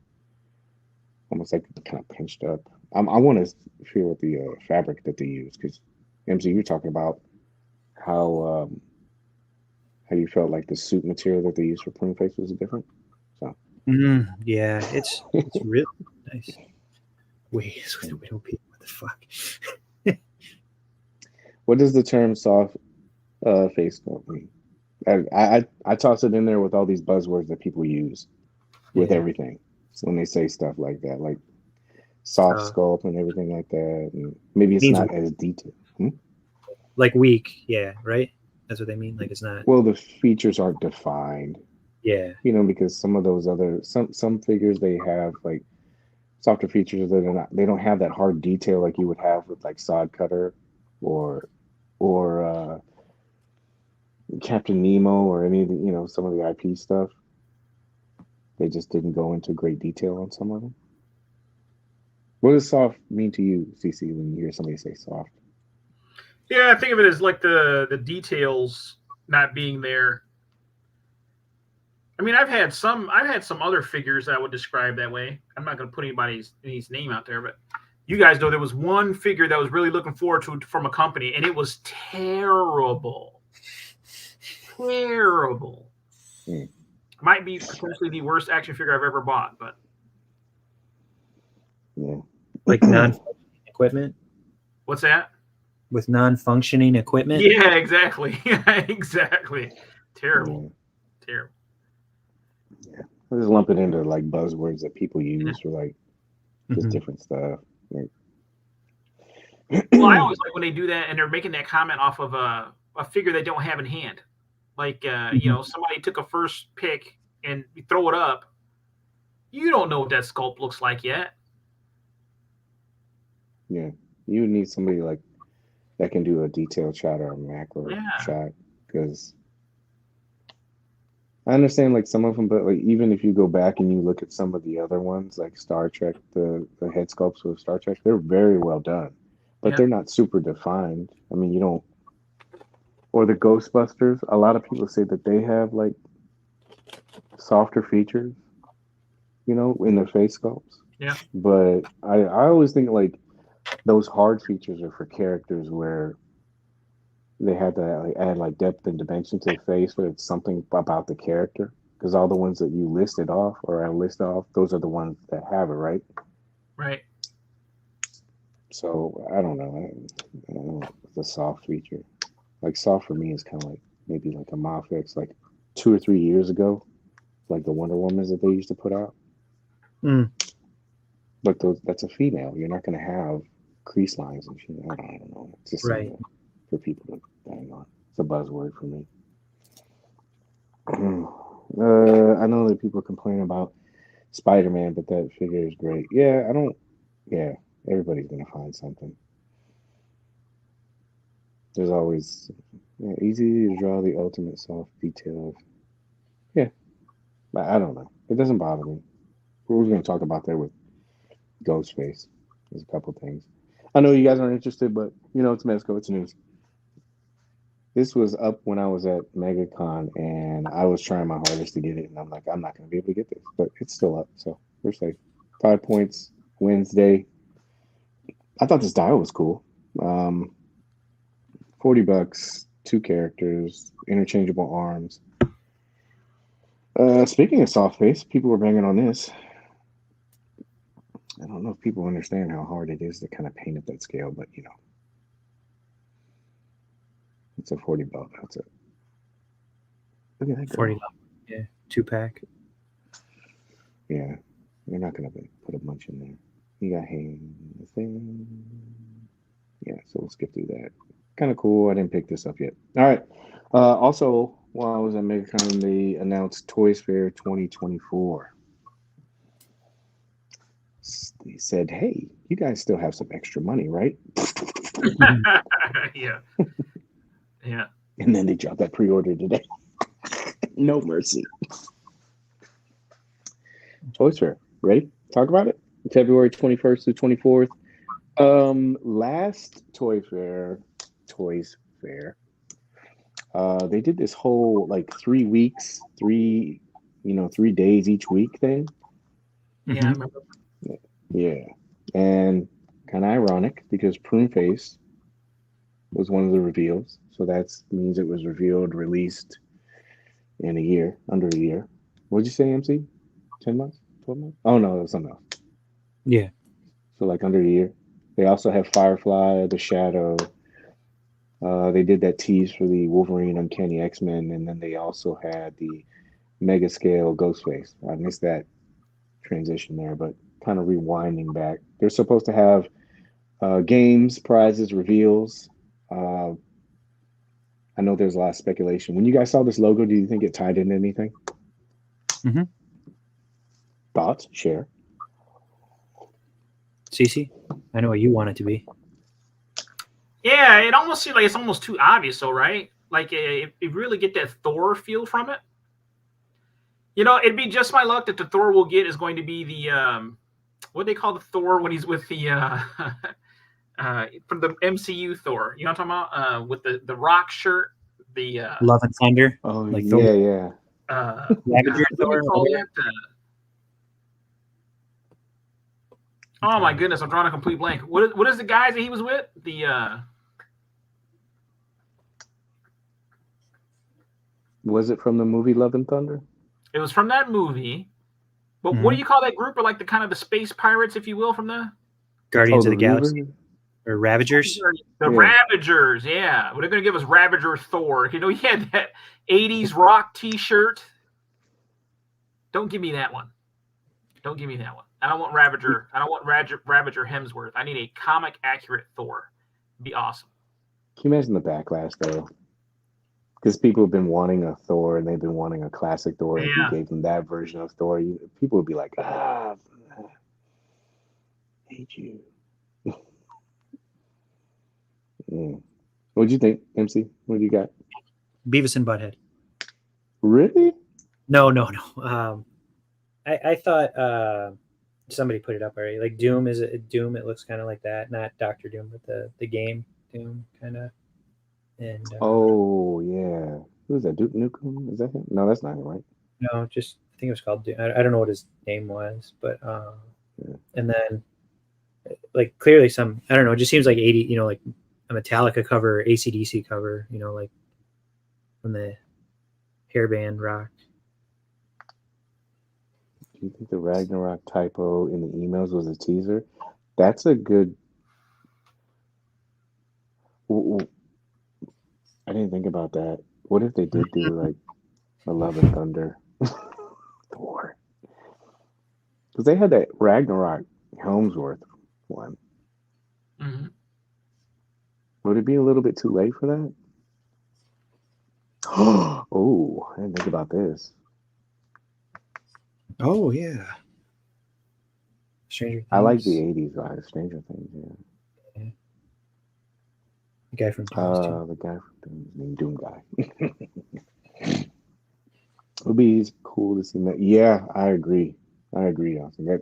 almost like kind of pinched up. I want to feel with the fabric that they use because MZ, you're talking about how you felt like the suit material that they used for Prune Face was different. So Yeah, it's really nice. Wait, the Widow People. What the fuck? what does the term soft face sculpt mean? I toss it in there with all these buzzwords that people use with everything. So when they say stuff like that, like soft sculpt and everything like that, and maybe it's not as detailed. Like weak, yeah, right? That's what they mean. Like it's not. Well, the features aren't defined. Yeah. Because some of those other some figures they have like softer features that they don't have that hard detail like you would have with like Sod Cutter or Captain Nemo or any of the some of the IP stuff. They just didn't go into great detail on some of them. What does soft mean to you, CC, when you hear somebody say soft? Yeah, I think of it as like the details not being there. I mean, I've had some other figures that I would describe that way. I'm not going to put anybody's name out there, but you guys know there was one figure that I was really looking forward to from a company, and it was terrible. Terrible. Might be potentially the worst action figure I've ever bought, but yeah, like non-functioning equipment. What's that? With non-functioning equipment. Yeah, exactly. Exactly. Terrible. Terrible. Yeah, I just lump it into like buzzwords that people use for like just different stuff. Like, well, I always like when they do that and they're making that comment off of a figure they don't have in hand. Like, somebody took a first pick and you throw it up. You don't know what that sculpt looks like yet. Yeah, you need somebody like that can do a detailed shot or a macro shot because I understand like some of them, but like even if you go back and you look at some of the other ones, like Star Trek, the head sculpts of Star Trek, they're very well done, but they're not super defined. I mean, you don't. Or the Ghostbusters, a lot of people say that they have like softer features, in their face sculpts. Yeah. But I always think like those hard features are for characters where they had to like add like depth and dimension to the face, but it's something about the character. Because all the ones that you listed off or I list off, those are the ones that have it, right? Right. So I don't know. I don't know the soft feature. Like soft for me is kind of like maybe like a Mafex like 2 or 3 years ago, like the Wonder Womans that they used to put out. But that's a female. You're not going to have crease lines and shit. I don't know. It's just something for people to bang on. It's a buzzword for me. I know that people complain about Spider-Man, but that figure is great. Yeah, everybody's going to find something. There's always easy to draw the ultimate soft detail. Yeah, but I don't know. It doesn't bother me. We're going to talk about that with Ghostface. There's a couple things. I know you guys aren't interested, but it's Mezco. It's news. This was up when I was at MegaCon, and I was trying my hardest to get it, and I'm like, I'm not going to be able to get this, but it's still up, so we're safe. 5 points Wednesday. I thought this dial was cool. $40, 2 characters, interchangeable arms. Speaking of soft face, people were banging on this. I don't know if people understand how hard it is to kind of paint at that scale, but it's a $40. That's it. Look at that girl. $40. Yeah, 2-pack. Yeah, you're not gonna put a bunch in there. You got thing. Yeah, so we'll skip through that. Kind of cool. I didn't pick this up yet. All right. Also, while I was at MegaCon, they announced Toys Fair 2024. They said, "Hey, you guys still have some extra money, right?" Yeah. Yeah. And then they dropped that pre-order today. No mercy. Toys Fair. Ready? Talk about it. February 21st to 24th. Last Toys Fair, they did this whole like 3 weeks, 3 days each week thing. Yeah, I remember. Yeah, and kind of ironic because Prune Face was one of the reveals, so that means it was revealed, released in a year, under a year. What'd you say, MC? 10 months, 12 months? Oh no, that was something else. Yeah. So like under a year. They also have Firefly, The Shadow. They did that tease for the Wolverine Uncanny X-Men, and then they also had the mega scale Ghostface. I missed that transition there, but kind of rewinding back. They're supposed to have games, prizes, reveals. Uh, I know there's a lot of speculation. When you guys saw this logo, do you think it tied into anything? Mm-hmm. Thoughts? Share. Cece, I know what you want it to be. Yeah, it almost seems like it's almost too obvious, though, right? Like it really get that Thor feel from it. You know, it'd be just my luck that the Thor we'll get is going to be the what they call the Thor when he's with the from the MCU Thor. You know what I'm talking about? With the rock shirt, the Love and Thunder. Oh like yeah, Thor. yeah. Ravager what do you Thor. call that? Oh my goodness, I'm drawing a complete blank. What is the guys that he was with? The Was it from the movie Love and Thunder? it was from that movie. But what do you call that group? Or like the kind of the space pirates, if you will, from the Guardians of the Reaver? Galaxy or Ravagers. The Ravagers, yeah. Well, they're gonna give us Ravager Thor. You know, he had that 80s rock t-shirt. Don't give me that one. Don't give me that one. I don't want Ravager. I don't want Ravager Hemsworth. I need a comic accurate Thor. It'd be awesome. Can you imagine the backlash though? Because people have been wanting a Thor and they've been wanting a classic Thor. If you gave them that version of Thor, people would be like, I hate you. What'd you think, MC? What do you got? Beavis and Butthead. Really? No. I thought somebody put it up already. Like Doom is it Doom? It looks kind of like that. Not Doctor Doom, but the game Doom kind of. And oh yeah, who's that? Duke Nukem? Is that him? No, that's not him, right? no, just I think it was called Doom. I don't know what his name was, but and then like clearly some I don't know. It just seems like 80. You know, like a Metallica cover, AC/DC cover. You know, like when the hairband rocked. Do you think the Ragnarok typo in the emails was a teaser? That's a good. I didn't think about that. What if they did do like a Love and Thunder Thor? Because they had that Ragnarok Helmsworth one. Mm-hmm. Would it be a little bit too late for that? Oh, I didn't think about this. Oh yeah, Stranger Things. I like the 80s guys, Stranger Things, yeah. The guy from the guy from Doom guy. It would be cool to see that. Yeah, I agree. Austin.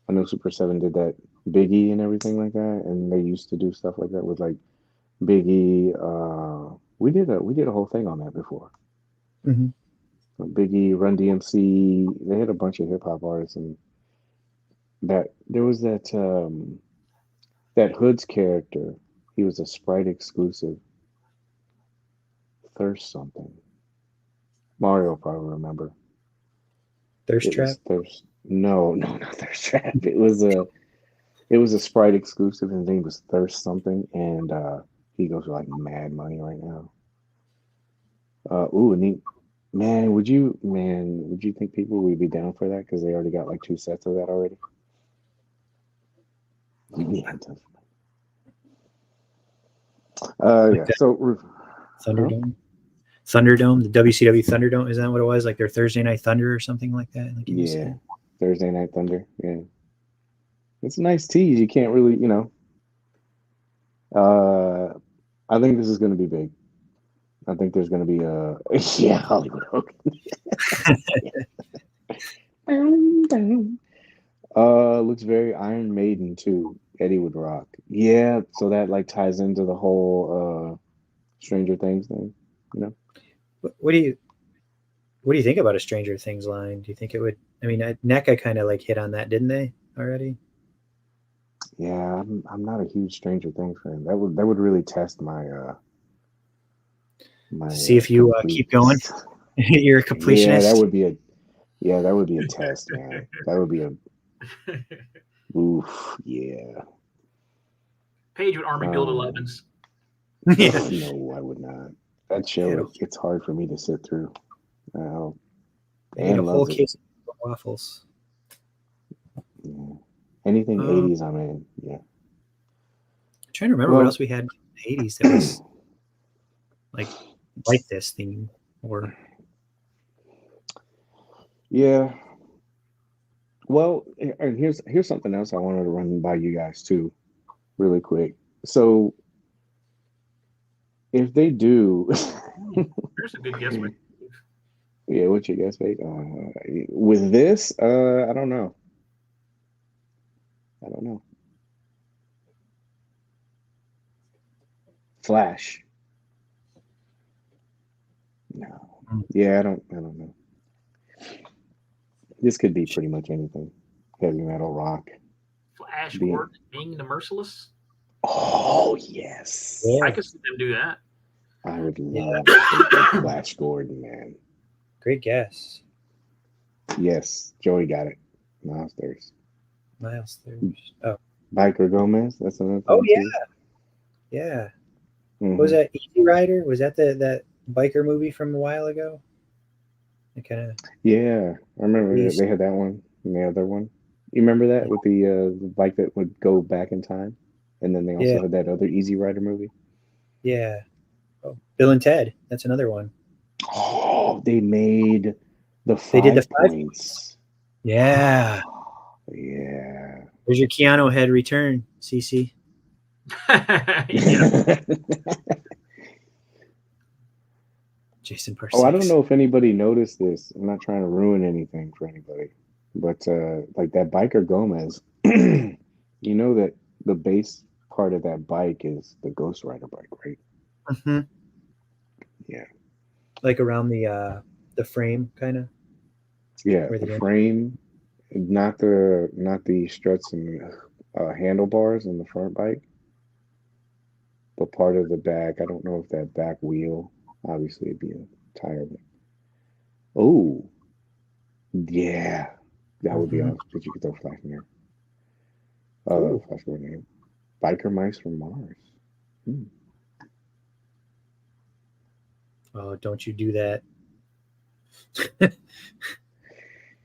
I know Super 7 did that Biggie and everything like that, and they used to do stuff like that with like Biggie. We did a whole thing on that before. Mm-hmm. Biggie, Run DMC. They had a bunch of hip hop artists, and that there was that Hood's character. He was a Sprite exclusive. Thirst something. Mario will probably remember. Thirst Trap? No, not Thirst Trap. It was a Sprite exclusive. His name was Thirst something, and he goes for like mad money right now. Would you think people would be down for that because they already got like 2 sets of that already? Yeah. Yeah. So Thunderdome. Thunderdome, the WCW Thunderdome, is that what it was? Like their Thursday Night Thunder or something like that? Like yeah, Thursday Night Thunder. Yeah, it's a nice tease. You can't really, I think this is going to be big. I think there's going to be Hollywood Hogan. Looks very Iron Maiden too. Eddie would rock. Yeah, so that like ties into the whole Stranger Things thing, What do you think about a Stranger Things line? Do you think it would? I mean, NECA kind of like hit on that, didn't they? already? Yeah, I'm not a huge Stranger Things fan. That would really test my See if you keep going. completeness. You're a Yeah, completionist. that would be a test, man. That would be a oof, yeah. Paige would army build 11s. Yeah. No, I would not. That show, Yeah, it's hard for me to sit through. I need a And whole loves it. case of waffles. Yeah. Anything 80s, I'm in. Yeah. I'm trying to remember what else we had in the 80s that was like this theme or Yeah. Well, and here's something else I wanted to run by you guys too, really quick. So if they do, There's a good guess. yeah, what's your guess, mate? With this, I don't know. I don't know. Flash. No. Yeah, I don't know. This could be pretty much anything. Heavy metal, rock. Flash Being- Gordon being the Merciless. Oh yes. Yeah. I could see them do that. I would love to see Flash Gordon, man. great guess. Yes, Joey got it. Miles Thurst. Miles Thurst. Oh. Biker Gomez. That's another thing. Oh yeah. too. Yeah. Mhm. What was that Easy Rider? Was that that biker movie from a while ago? It kind of Yeah, I remember Please. they had that one and the other one. You remember that with the bike that would go back in time, and then they also Yeah. had that other Easy Rider movie. yeah. Oh, Bill and Ted. That's another one. Oh, they made the 5 They did the 5 points. Yeah. Yeah. There's your Keanu head return, CC. Yeah. Jason Parsons. Oh, I don't know if anybody noticed this. I'm not trying to ruin anything for anybody, but like that Biker Gomez, you know that the base part of that bike is the Ghost Rider bike, right? Mm-hmm. Yeah. Like around the frame, kind of. Yeah, Where the the- frame, not the struts and handlebars in the front bike, but part of the back. I don't know if that back wheel, obviously it'd be a tire. But, oh, yeah, that would be Mhm. awesome. But you could throw Flash in there. Cool. Flash in there. Biker mice from Mars. Hmm. Oh, don't you do that.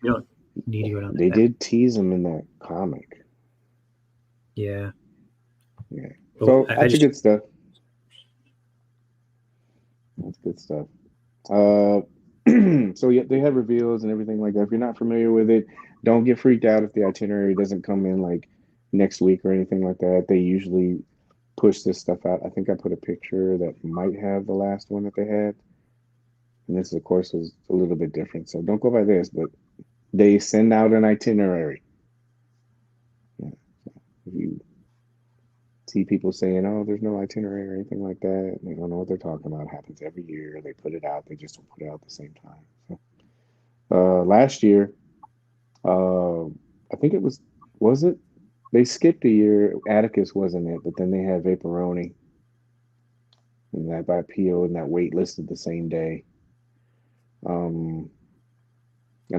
You don't need to go down They that. did tease him in that comic. Yeah. Yeah. But So I that's just- good stuff. That's good stuff. So yeah, they have reveals and everything like that. If you're not familiar with it, don't get freaked out if the itinerary doesn't come in like next week or anything like that. They usually push this stuff out. I think I put a picture that might have the last one that they had. And this, of course, is a little bit different. So don't go by this, but they send out an itinerary. Yeah. So if you see people saying, "Oh, there's no itinerary or anything like that," they don't know what they're talking about. It happens every year. They put it out. They just don't put it out at the same time. So, last year, I think it was it? They skipped a year. Atticus wasn't it, but then they had Vaporoni, and that got PO'd and that wait listed the same day. And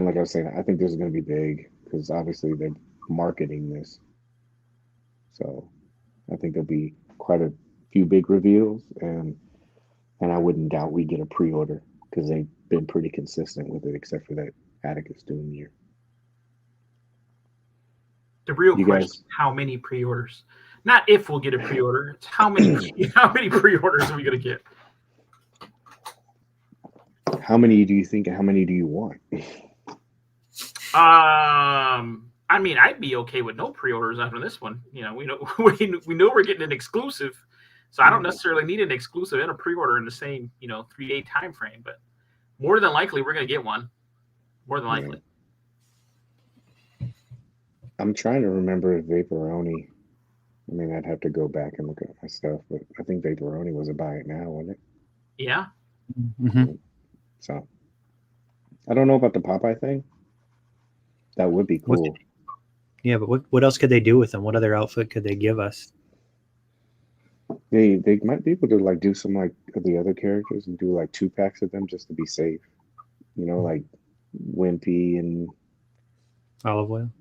like I was saying, I think this is going to be big because obviously they're marketing this. So I think there'll be quite a few big reveals, and I wouldn't doubt we get a pre-order because they've been pretty consistent with it, except for that Atticus Doom year. The real You question guys- is how many pre-orders? Not if we'll get a pre-order. It's how many pre-orders are we gonna get? How many do you think, and how many do you want? I mean, I'd be okay with no pre-orders after this one. You know, we know we're getting an exclusive, so I don't necessarily need an exclusive and a pre-order in the same 3-day time frame. But more than likely, we're gonna get one. More than likely. I'm trying to remember if Vaporoni. I mean, I'd have to go back and look at my stuff, but I think Vaporoni was a buy it now, wasn't it? Yeah. Mhm. So I don't know about the Popeye thing. That would be What's cool. Yeah, but what else could they do with them? What other outfit could they give us? They might be able to like do some like of the other characters and do like 2 packs of them just to be safe. You know, like Wimpy and Olive oil.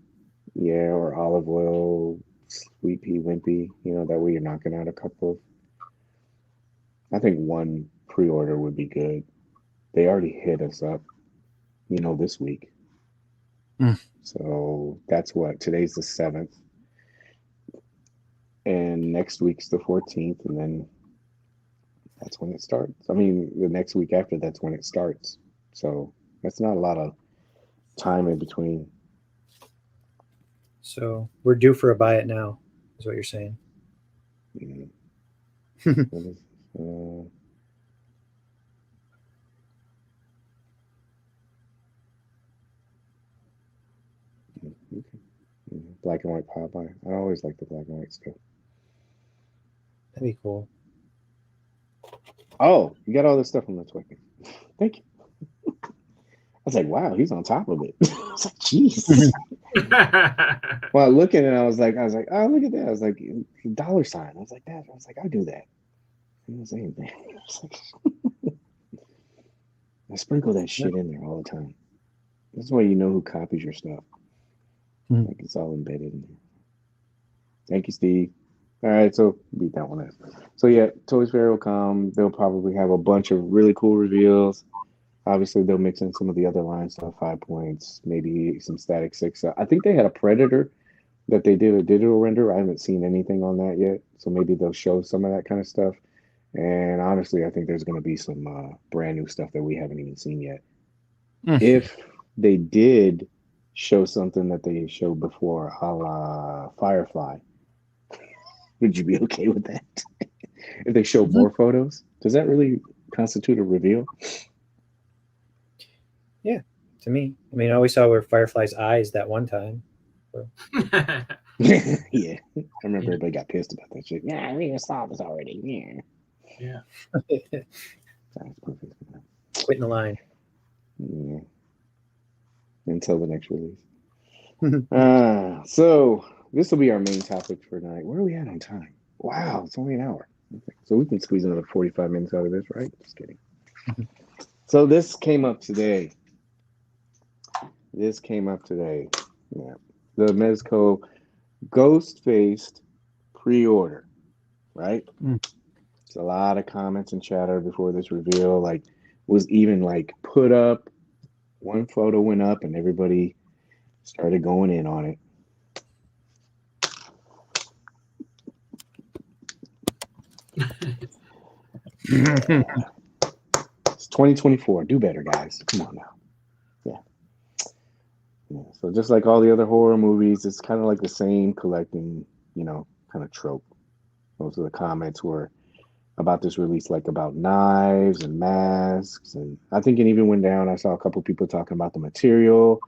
yeah, or Olive Oil, Sweet Pea, Wimpy. You know, that way you're knocking out a couple of. I think one pre-order would be good. They already hit us up, you know, this week. Mm. So that's what today's the 7th, and next week's the 14th, and then that's when it starts. I mean, the next week after that's when it starts. So that's not a lot of time in between. So we're due for a buy it now, is what you're saying. Mm. What is, okay. Black and white Popeye. I always like the black and white stuff. That'd be cool. Oh, you got all this stuff from the Twitter. Thank you. I was like, wow, he's on top of it. I was like, jeez. Well, looking at it, I was like, oh, look at that. I was like, $sign. I was like, that. I was like, I'll do that. I didn't say anything. I was like, I sprinkle that shit in there all the time. That's why you know who copies your stuff. Mm. Like it's all embedded in there. Thank you, Steve. All right, so beat that one up. So yeah, Toys Fair will come. They'll probably have a bunch of really cool reveals. Obviously, they'll mix in some of the other line stuff, 5 points, maybe some Static 6. I think they had a Predator that they did a digital render. I haven't seen anything on that yet, so maybe they'll show some of that kind of stuff. And honestly, I think there's going to be some brand new stuff that we haven't even seen yet. If they did show something that they showed before, a la Firefly, would you be okay with that? If they show more photos, does that really constitute a reveal? Yeah, to me. I mean, I always saw where Firefly's eyes that one time. Yeah, I remember everybody got pissed about that shit. Yeah, we saw this already. Yeah. Quitting the line. Yeah. Until the next release. So this will be our main topic for tonight. Where are we at on time? Wow, it's only an hour. Okay. So we can squeeze another 45 minutes out of this, right? Just kidding. So this came up today. Yeah. The Mezco Ghostface pre-order, right? It's a lot of comments and chatter before this reveal. Like, was even like put up. One photo went up, and everybody started going in on it. It's 2024. Do better, guys. Come on now. Yeah. So just like all the other horror movies, it's kind of like the same collecting, kind of trope. Most of the comments were about this release, like about knives and masks, and I think it even went down. I saw a couple people talking about the material,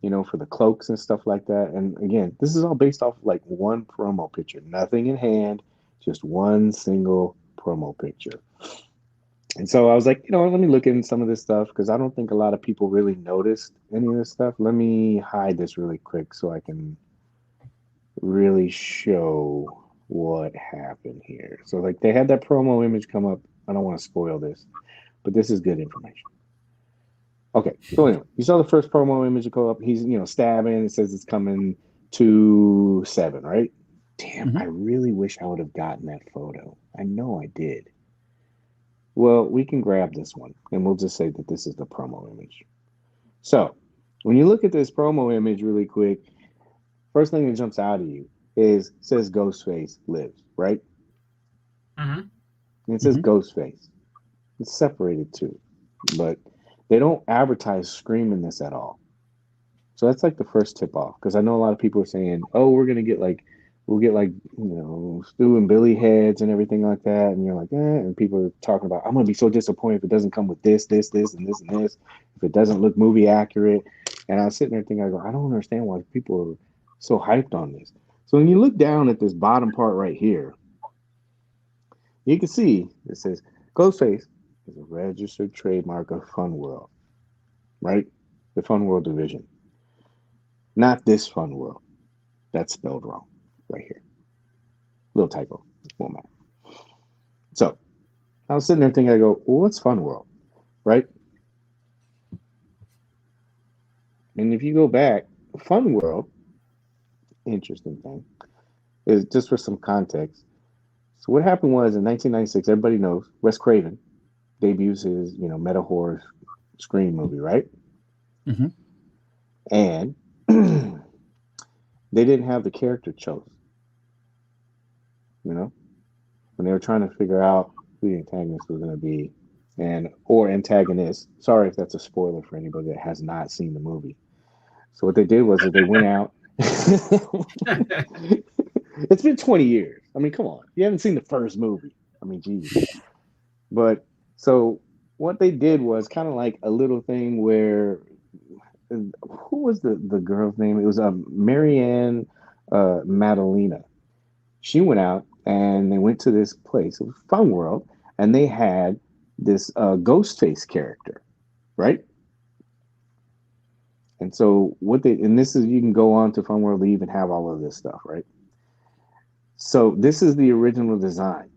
for the cloaks and stuff like that. And again, this is all based off like one promo picture, nothing in hand, just one single promo picture. And so I was like, let me look into some of this stuff because I don't think a lot of people really noticed any of this stuff. Let me hide this really quick so I can really show what happened here. So like they had that promo image come up. I don't want to spoil this, but this is good information. Okay, so anyway, you saw the first promo image go up. He's stabbing. It says it's coming to 7, right? Damn, I really wish I would have gotten that photo. I know I did. Well, we can grab this one, and we'll just say that this is the promo image. So when you look at this promo image really quick, first thing that jumps out at you says Ghostface lives, right? And it says Ghostface. It's separated too, but they don't advertise screaming this at all. So that's like the first tip off, because I know a lot of people are saying, "Oh, we'll get like Stu and Billy heads and everything like that," and you're like, and people are talking about, "I'm gonna be so disappointed if it doesn't come with this, this, this, and this, and this. If it doesn't look movie accurate." And I was sitting there thinking, I don't understand why people are so hyped on this. So when you look down at this bottom part right here, you can see it says Ghostface is a registered trademark of Fun World, right? The Fun World division. Not this Fun World. That's spelled wrong right here. Little typo. Won't matter. So I was sitting there thinking, I go, well, what's Fun World, right? And if you go back, Fun World, interesting thing, is just for some context. So what happened was in 1996, everybody knows Wes Craven debuts his, meta horror Scream movie, right? Mm-hmm. And they didn't have the character chosen. When they were trying to figure out who the antagonist was going to be, or antagonist. Sorry if that's a spoiler for anybody that has not seen the movie. So what they did was that they went out. It's been 20 years. I mean, come on. You haven't seen the first movie. I mean, geez. But so what they did was kind of like a little thing where, who was the girl's name? It was Marianne Madalena. She went out and they went to this place, it was Fun World, and they had this Ghostface character, right? And so this is, you can go on to Fun World, they even have all of this stuff, right? So this is the original design.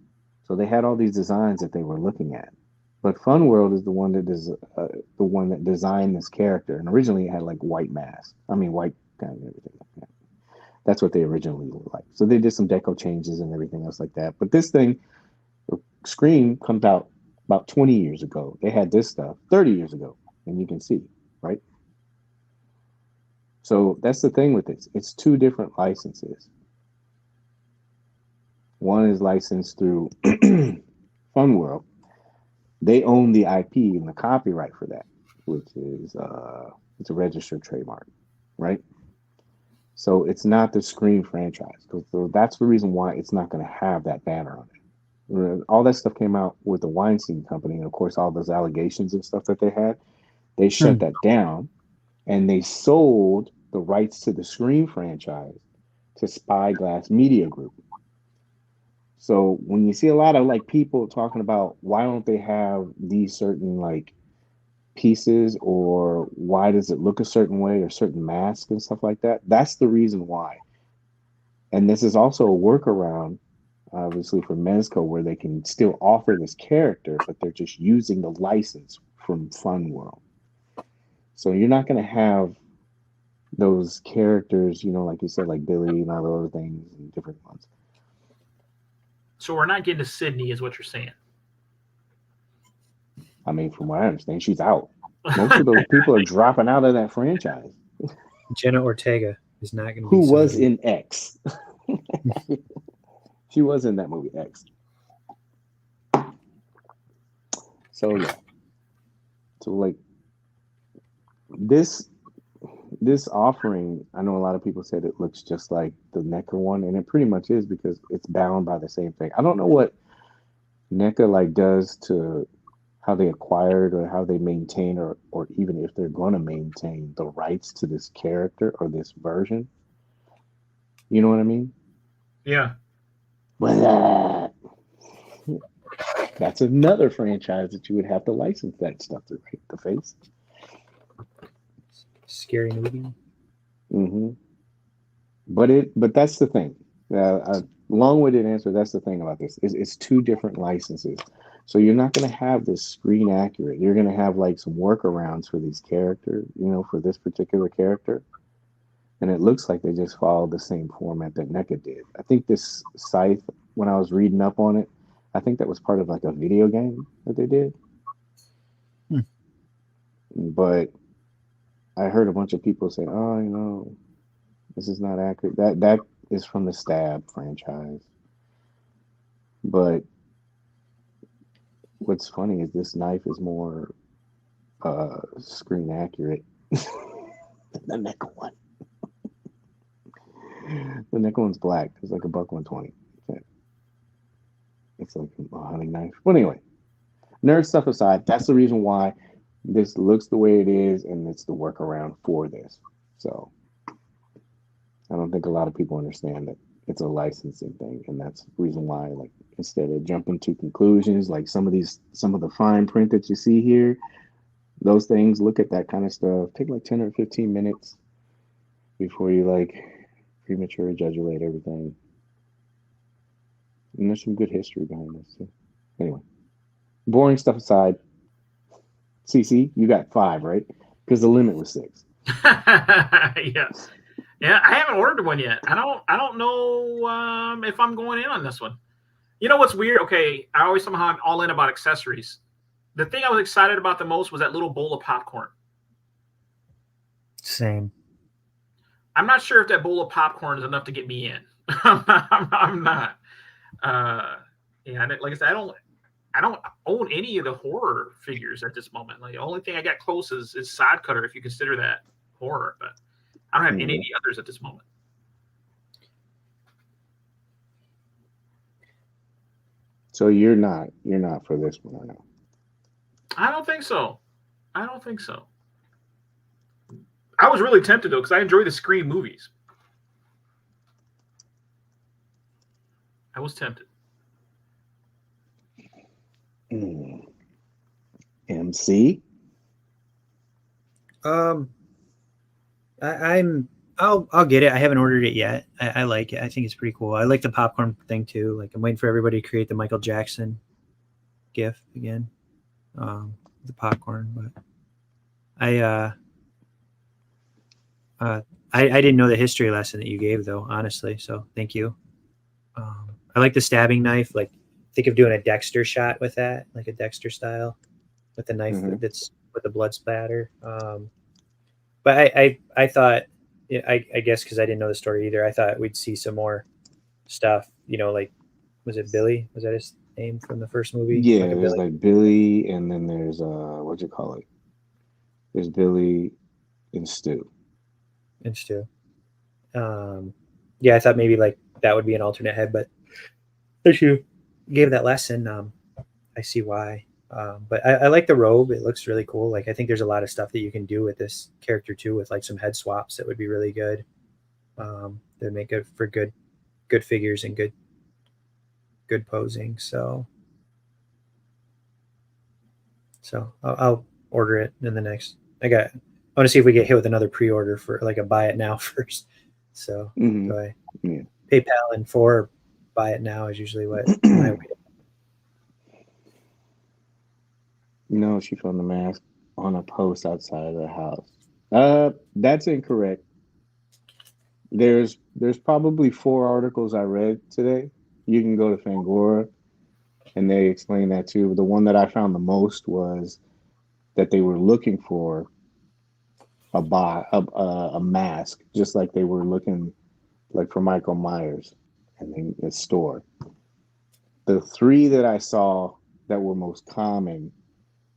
So they had all these designs that they were looking at, but Fun World is the one that designed this character, and originally it had like white mask. I mean, white kind of everything like that. That's what they originally looked like. So they did some deco changes and everything else like that. But this thing, Scream, comes out about 20 years ago. They had this stuff 30 years ago, and you can see, right? So that's the thing with this. It's two different licenses. One is licensed through Fun World. They own the IP and the copyright for that, which is it's a registered trademark, right? So it's not the Scream franchise. So that's the reason why it's not going to have that banner on it. All that stuff came out with the Weinstein Company, and of course, all those allegations and stuff that they had. They shut that down, and they sold the rights to the Scream franchise to Spyglass Media Group. So when you see a lot of like people talking about why don't they have these certain like pieces, or why does it look a certain way, or certain masks and stuff like that, that's the reason why. And this is also a workaround, obviously, for Mezco, where they can still offer this character, but they're just using the license from Fun World. So you're not going to have those characters, like you said, like Billy and all those other things and different ones. So we're not getting to Sydney, is what you're saying. I mean, from what I understand, she's out. Most of those people are dropping out of that franchise. Jenna Ortega is not going to be. Who was in X? She was in that movie X. So yeah. So like this offering, I know a lot of people said it looks just like the Neca one, and it pretty much is because it's bound by the same thing. I don't know what Neca like does to how they acquired or how they maintain, or even if they're going to maintain the rights to this character or this version. You know what I mean? Yeah. Well, that's another franchise that you would have to license that stuff to, right? The face. Scary movie. Mm-hmm. But that's the thing. Long-winded answer. That's the thing about this. It's two different licenses. So you're not going to have this screen accurate. You're going to have like some workarounds for these characters, for this particular character. And it looks like they just followed the same format that Neca did. I think this Scythe, when I was reading up on it, I think that was part of like a video game that they did. But I heard a bunch of people say, oh, this is not accurate. That is from the Stab franchise. But what's funny is this knife is more screen accurate than the Neca one. The Neca one's black. It's like $1.20. It's like a hunting knife. But anyway, nerd stuff aside, that's the reason why this looks the way it is, and it's the workaround for this. So I don't think a lot of people understand that it's a licensing thing, and that's the reason why, like, instead of jumping to conclusions, like some of the fine print that you see here, those things, look at that kind of stuff. Take like 10 or 15 minutes before you like premature ejaculate everything. And there's some good history behind this too. Anyway, boring stuff aside, CC, you got 5, right? Because the limit was 6. Yeah. Yeah, I haven't ordered one yet. I don't know if I'm going in on this one. You know what's weird? Okay, I always somehow I'm all in about accessories. The thing I was excited about the most was that little bowl of popcorn. Same. I'm not sure if that bowl of popcorn is enough to get me in. I'm not. Yeah, like I said, I don't own any of the horror figures at this moment. Like the only thing I got close is Side Cutter, if you consider that horror, but I don't have any of the others at this moment. So you're not for this one or no? I don't think so. I was really tempted though because I enjoy the Scream movies. I was tempted. MC. I'll get it. I haven't ordered it yet. I like it. I think it's pretty cool. I like the popcorn thing too. Like I'm waiting for everybody to create the Michael Jackson GIF again. The popcorn, but I didn't know the history lesson that you gave though, honestly. So thank you. I like the stabbing knife. Like think of doing a Dexter shot with that, like a Dexter style, with the knife that's with the blood splatter. But I thought, I guess because I didn't know the story either, I thought we'd see some more stuff. You know, like was it Billy? Was that his name from the first movie? Yeah, like there's like Billy, and then there's what'd you call it? There's Billy and Stu. And Stu. Yeah, I thought maybe like that would be an alternate head, but as you gave that lesson, I see why. But I like the robe. It looks really cool. Like I think there's a lot of stuff that you can do with this character too, with like some head swaps that would be really good. That make it for good figures and good posing. So I'll order it in the next. I want to see if we get hit with another pre-order for like a buy it now first. So do I PayPal and for buy it now is usually what my way. No, she found the mask on a post outside of the house. That's incorrect. There's probably 4 articles I read today. You can go to Fangora, and they explain that too. The one that I found the most was that they were looking for a mask, just like they were looking like for Michael Myers in the store. The 3 that I saw that were most common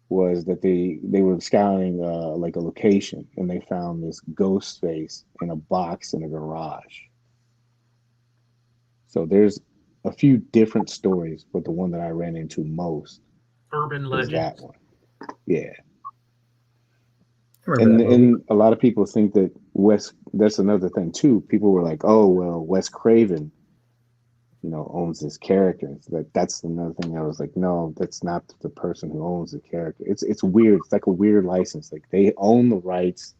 was that they were scouting like a location, and they found this Ghostface in a box in a garage. So there's a few different stories, but the one that I ran into most Urban was legend. that one. Yeah. And a lot of people think that that's another thing too. People were like, oh, well, Wes Craven, owns this character. That's another thing. I was like, no, that's not the person who owns the character. It's weird. It's like a weird license. Like they own the rights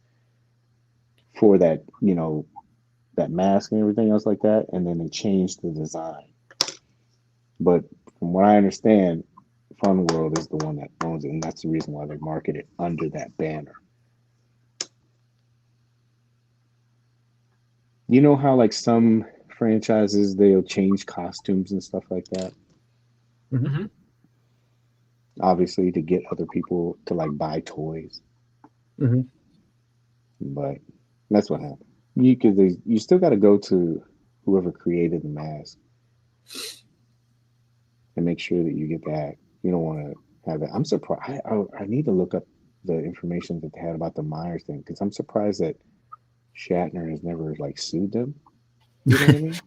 for that, that mask and everything else like that, and then they changed the design. But from what I understand, Fun World is the one that owns it, and that's the reason why they market it under that banner. You know how like some franchises, they'll change costumes and stuff like that? Mm-hmm. Obviously to get other people to like buy toys. Mm-hmm. But that's what happened. You still got to go to whoever created the mask and make sure that you get that. You don't want to have it. I'm surprised. I need to look up the information that they had about the Myers thing, because I'm surprised that Shatner has never like sued them. You know what I mean?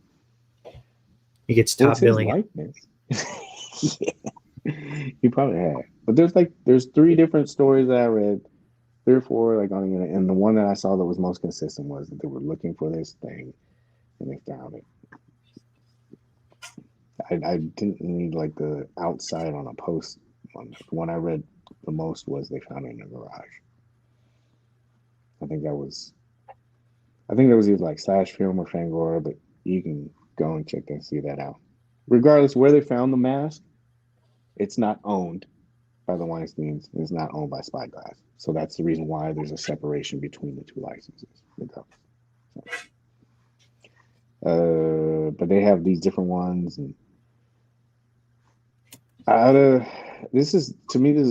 He gets top billing. Likeness. Yeah. He probably had. But there's 3 different stories that I read, 3 or 4, like on the internet, and the one that I saw that was most consistent was that they were looking for this thing and they found it. I didn't need like the outside on a post one. The one I read the most was they found it in a garage. I think that was I think there was either like Slash Film or Fangora, but you can go and check and see that out. Regardless where they found the mask, it's not owned by the Weinsteins. It's not owned by Spyglass. So that's the reason why there's a separation between the two licenses. But they have these different ones, and this is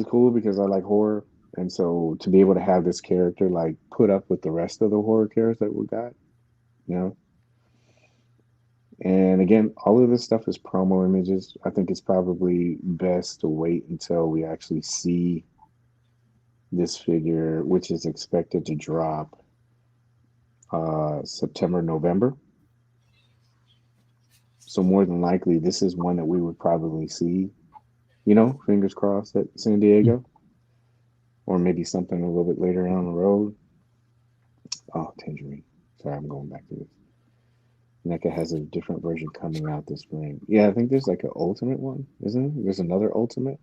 cool because I like horror, and so to be able to have this character like put up with the rest of the horror characters that we got, you know. And again, all of this stuff is promo images. I think it's probably best to wait until we actually see this figure, which is expected to drop September, November. So more than likely, this is one that we would probably see, you know, fingers crossed, at San Diego, or maybe something a little bit later down the road. Oh, Tangerine. Sorry, I'm going back to this. NECA has a different version coming out this spring. Yeah, I think there's like an ultimate one, isn't it? There's another ultimate.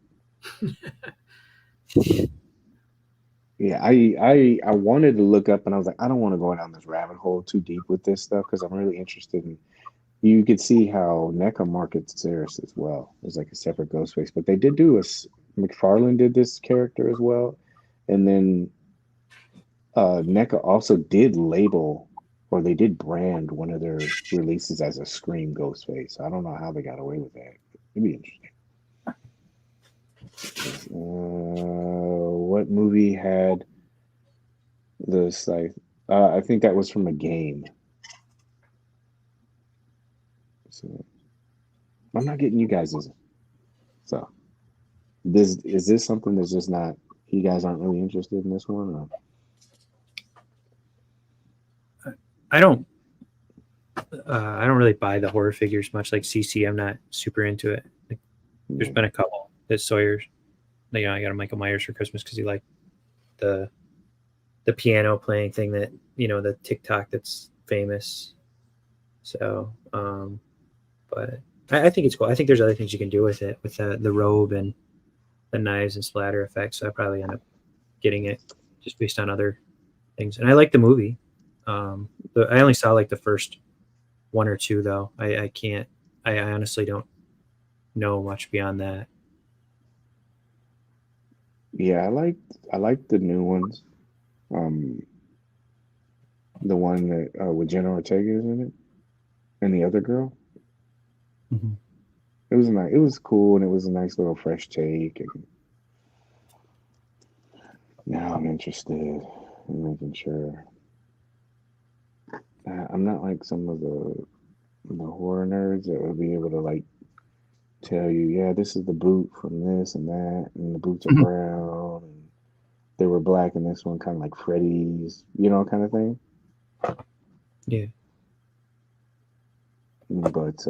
Yeah, I wanted to look up, and I was like, I don't want to go down this rabbit hole too deep with this stuff because I'm really interested in. You could see how NECA markets theirs as well. There's like a separate Ghostface, but they did do McFarlane did this character as well, and then NECA also did label, or they did brand one of their releases as a Scream Ghostface. I don't know how they got away with that. It'd be interesting. What movie had this? Like, I think that was from a game. So I'm not getting you guys this. So is this something that's just not? You guys aren't really interested in this one, or? I don't really buy the horror figures much. Like CC, I'm not super into it. Like, there's been a couple that Sawyer's. You know, I got a Michael Myers for Christmas because he liked the piano playing thing that, you know, the TikTok that's famous. So, but I think it's cool. I think there's other things you can do with it, with the robe and the knives and splatter effects. So I probably end up getting it just based on other things. And I like the movie. I only saw like the first one or two though. I honestly don't know much beyond that. Yeah, I like the new ones. The one that with Jenna Ortega is in it, and the other girl. Mm-hmm. It was nice. It was cool, and it was a nice little fresh take. And now I'm interested in making sure. I'm not like some of the horror nerds that will be able to like tell you, yeah, this is the boot from this and that, and the boots are brown, and they were black, and this one kind of like Freddy's, you know, kind of thing. Yeah. But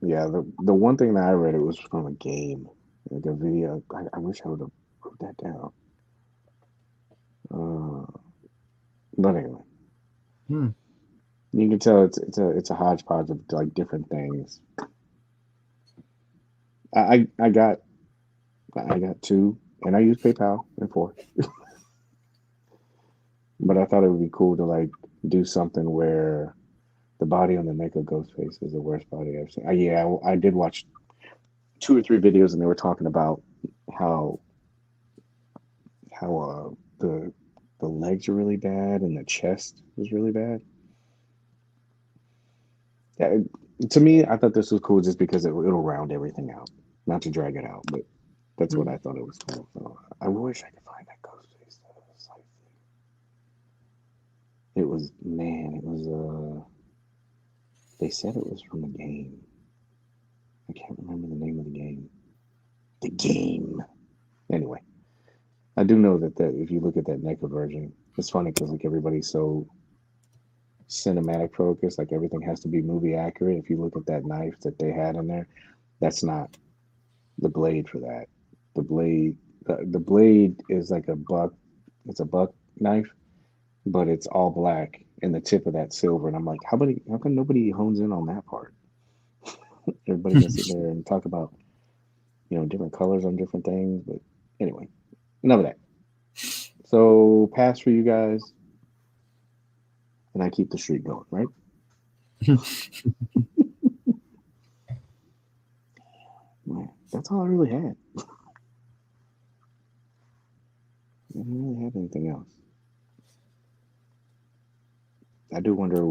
yeah, the one thing that I read, it was from a game, like a video. I wish I would have wrote that down. But anyway, you can tell it's a hodgepodge of like different things. I got two, and I use PayPal and 4. But I thought it would be cool to like do something where the body on the Neca Ghostface is the worst body I've seen. Yeah, I did watch 2 or 3 videos, and they were talking about how the legs are really bad and the chest was really bad. Yeah, to me, I thought this was cool just because it'll round everything out, not to drag it out, but that's what I thought it was cool. So I wish I could find that Ghostface. It was, they said it was from a game. I can't remember the name of the game. The game. Anyway, I do know that if you look at that NECA version, it's funny because like everybody's so cinematic focused, like everything has to be movie accurate. If you look at that knife that they had in there, that's not the blade for that. The blade is like a buck. It's a buck knife, but it's all black, and the tip of that silver. And I'm like, how come nobody hones in on that part? Everybody can sit there and talk about, you know, different colors on different things. But anyway, enough of that. So pass for you guys. and I keep the streak going, right? Man, that's all I really had. I didn't really have anything else. I do wonder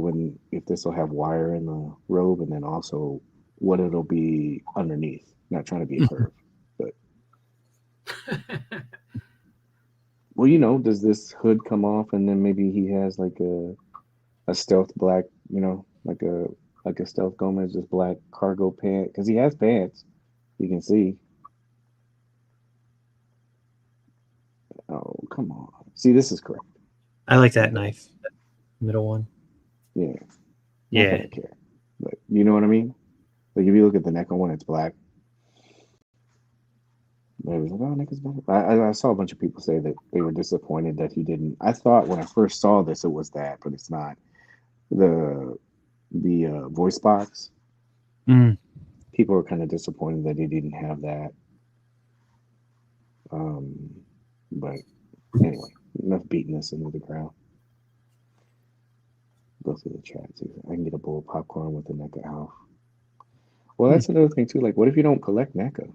if this will have wire in the robe, and then also what it'll be underneath. Not trying to be a perv, but well, you know, does this hood come off, and then maybe he has like a stealth black, you know, like a stealth Gomez, just black cargo pant, because he has pants. You can see. Oh, come on. See, this is correct. I like that knife, that middle one. Yeah. Yeah. I don't care. But you know what I mean? Like if you look at the Neca one, it's black. But it was like, oh, Neca's better. I saw a bunch of people say that they were disappointed that he didn't. I thought when I first saw this, it was that, but it's not. The voice box. Mm. People were kind of disappointed that he didn't have that. But anyway, enough beating us into the ground. Go through the chat. See if I can get a bowl of popcorn with the NECA Alf. Well, that's another thing too. Like, what if you don't collect NECA?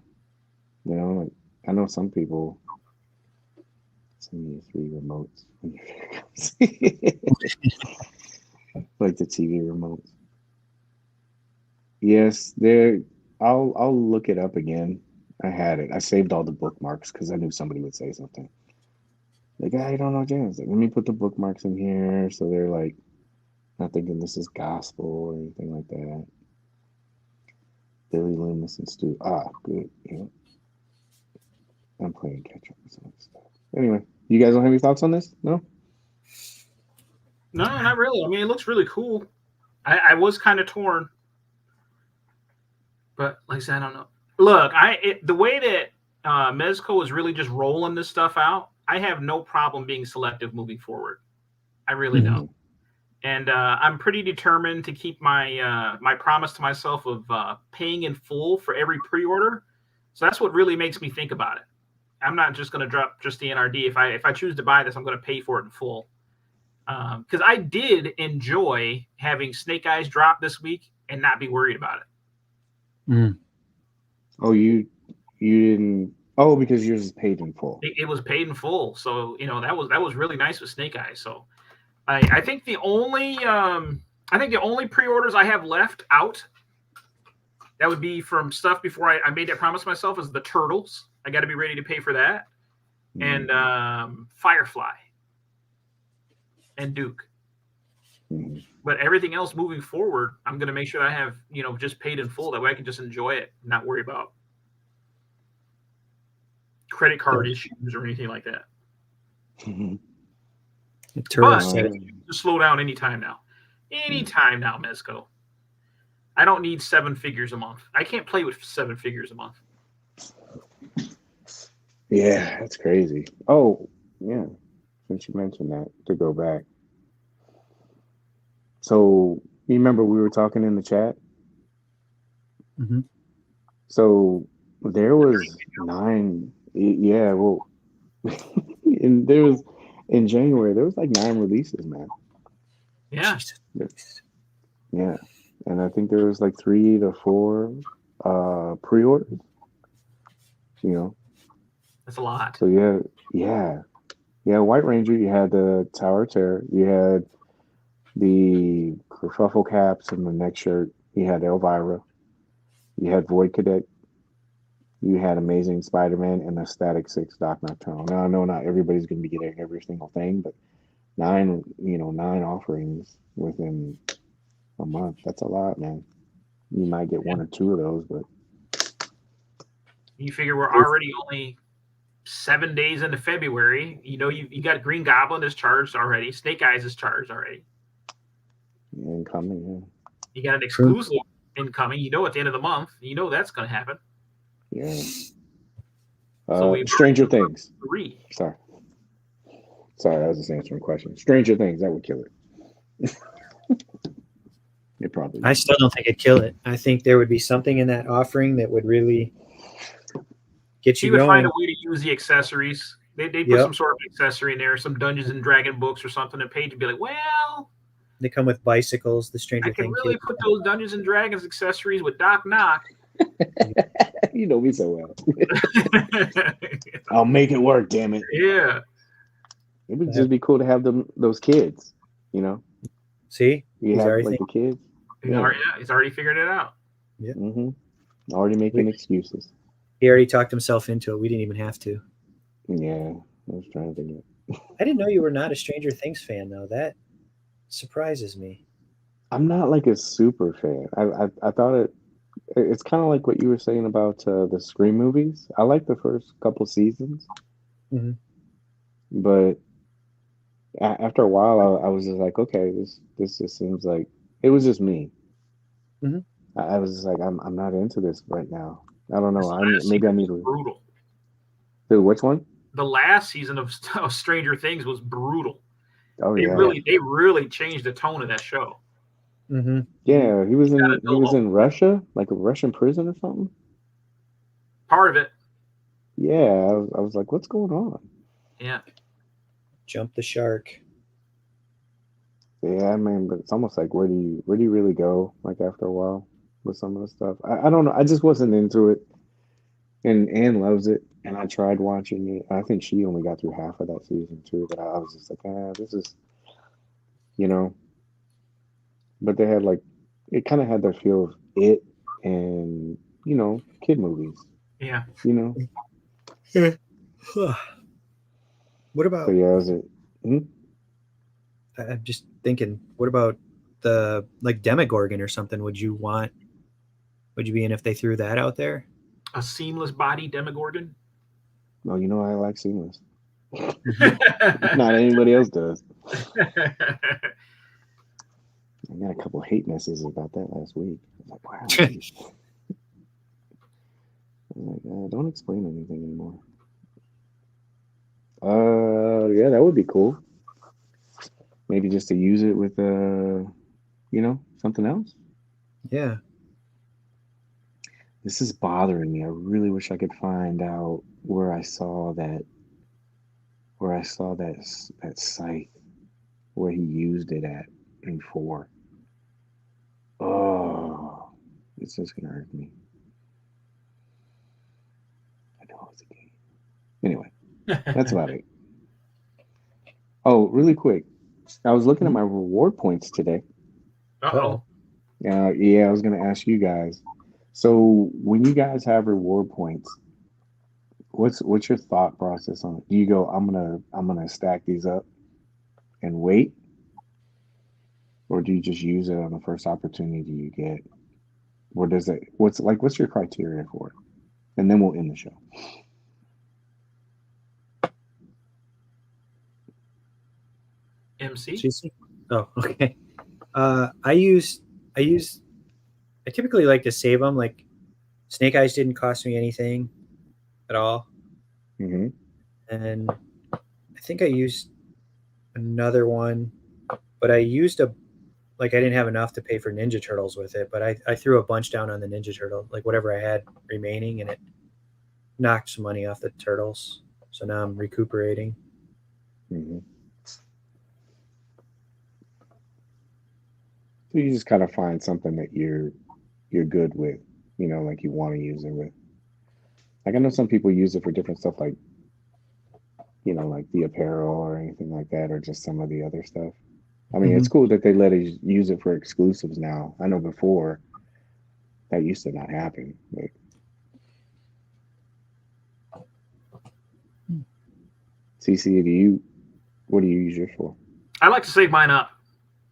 You know, like I know some people. Send me 3 remotes. Like the TV remotes. Yes, there. I'll look it up again. I had it. I saved all the bookmarks because I knew somebody would say something. Like, I don't know, James. Like, let me put the bookmarks in here so they're like not thinking this is gospel or anything like that. Billy Loomis and Stu. Ah, good. Yeah. I'm playing catch up with some stuff. Anyway, you guys don't have any thoughts on this? No? No, not really. I mean, it looks really cool. I was kind of torn. But like I said, I don't know. Look, the way that Mezco is really just rolling this stuff out, I have no problem being selective moving forward. I really don't. And I'm pretty determined to keep my my promise to myself of paying in full for every pre-order. So that's what really makes me think about it. I'm not just going to drop just the NRD. If I choose to buy this, I'm going to pay for it in full. Because I did enjoy having Snake Eyes drop this week and not be worried about it. Mm. Oh, you didn't. Oh, because yours is paid in full. It was paid in full, so you know that was really nice with Snake Eyes. So I think the only pre-orders I have left out that would be from stuff before I made that promise to myself is the Turtles. I got to be ready to pay for that, and Firefly and Duke. But everything else moving forward, I'm going to make sure I have, just paid in full. That way I can just enjoy it and not worry about credit card issues or anything like that. But just slow down anytime now. Anytime now, Mezco. I don't need 7 figures a month. I can't play with 7 figures a month. Yeah, that's crazy. Oh, yeah. Since you mentioned that, to go back. So, you remember we were talking in the chat? Mm-hmm. So, there was 9. Yeah, well, and there was, in January, there was like 9 releases, man. Yeah. Yeah. And I think there was like 3 to 4 pre-orders. That's a lot. So, yeah. White Ranger, you had the Tower of Terror, you had the kerfuffle caps and the neck shirt. You had Elvira. You had Void Cadet. You had Amazing Spider-Man and the Static 6 Doc Nocturnal. Now I know not everybody's going to be getting every single thing, but 9 offerings within a month. That's a lot, man. You might get 1 or 2 of those, but you figure we're already only 7 days into February. You got Green Goblin is charged already. Snake Eyes is charged already. Incoming, yeah. You got an exclusive incoming. At the end of the month, that's going to happen. Yeah. So Stranger Things. 3. Sorry, I was just answering a question. Stranger Things, that would kill it. It probably would. I still don't think it'd kill it. I think there would be something in that offering that would really get you going. He would find a way to use the accessories. They put some sort of accessory in there, some Dungeons and Dragon books or something, and Paige would be like, well, They come with bicycles. The I Stranger can Things really kids. put those Dungeons and Dragons accessories with Doc Knock. You know me so well. I'll make it work, damn it. Yeah. It would just be cool to have those kids, you know. See, You he's have already like the kids. Yeah, he's already figured it out. Mm-hmm. Already making excuses. He already talked himself into it. We didn't even have to. Yeah, I was trying to think of it. I didn't know you were not a Stranger Things fan, though. That surprises me. I'm not like a super fan. I thought it's kind of like what you were saying about the Scream movies. I like the first couple seasons, but after a while, I was just like, okay, this just seems like it was just me. I was just like, I'm not into this right now. I don't know. Maybe I need to. Brutal. Dude, which one? The last season of Stranger Things was brutal. Oh they yeah. really changed the tone of that show. Yeah, he was in Russia, like a Russian prison or something. Part of it. Yeah, I was like, what's going on? Yeah. Jump the shark. Yeah, I mean, but it's almost like where do you really go? Like after a while with some of the stuff, I don't know. I just wasn't into it, and Anne loves it, and I tried watching it. I think she only got through half of that season too, but I was just like, this is, you know. But they had like, it kind of had that feel of it, and you know, kid movies. Yeah. You know. What about? So yeah, was it? I'm just thinking. What about the like Demogorgon or something? Would you be in if they threw that out there? A seamless body Demogorgon? No, you know I like seamless. Not anybody else does. I got a couple of hate messages about that last week. I was like, wow. I'm like, don't explain anything anymore. Yeah, that would be cool. Maybe just to use it with you know, something else. Yeah. This is bothering me. I really wish I could find out where I saw that site where he used it at in 4. Oh, it's just gonna hurt me. I know it's a game. Anyway, that's about it. Oh, really quick. I was looking at my reward points today. Uh-oh. Yeah, I was gonna ask you guys. So when you guys have reward points, what's your thought process on it? Do you go, I'm gonna stack these up and wait? Or do you just use it on the first opportunity you get? Or does it what's your criteria for it? And then we'll end the show. MC? Oh, okay. I typically like to save them. Like Snake Eyes didn't cost me anything at all. And I think I used another one, but I used I didn't have enough to pay for Ninja Turtles with it, but I threw a bunch down on the Ninja Turtle, like whatever I had remaining, and it knocked some money off the Turtles. So now I'm recuperating. So you just kind of find something that you're good with, you know, like you want to use it with. Like I know some people use it for different stuff, like, you know, like the apparel or anything like that, or just some of the other stuff. I mean, it's cool that they let us use it for exclusives now. I know before that used to not happen. But... CC, what do you use yours for? I like to save mine up.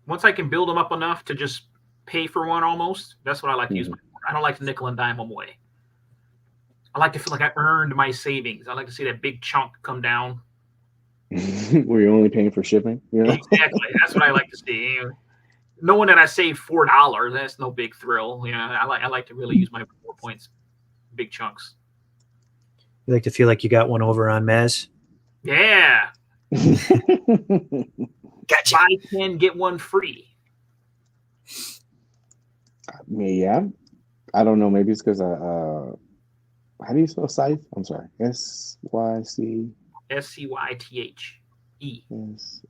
Once I can build them up enough to just pay for one almost, that's what I like to use mine for. I don't like to nickel and dime them away. I like to feel like I earned my savings. I like to see that big chunk come down. Where you're only paying for shipping? You know? Exactly. That's what I like to see. Knowing that I saved $4, that's no big thrill. You know, I like to really use my 4 points, big chunks. You like to feel like you got one over on Mez? Yeah. Gotcha. Buy 10, get one free. Yeah. I don't know. Maybe it's because how do you spell Scythe? I'm sorry. SYC. SCYTHE. Yes.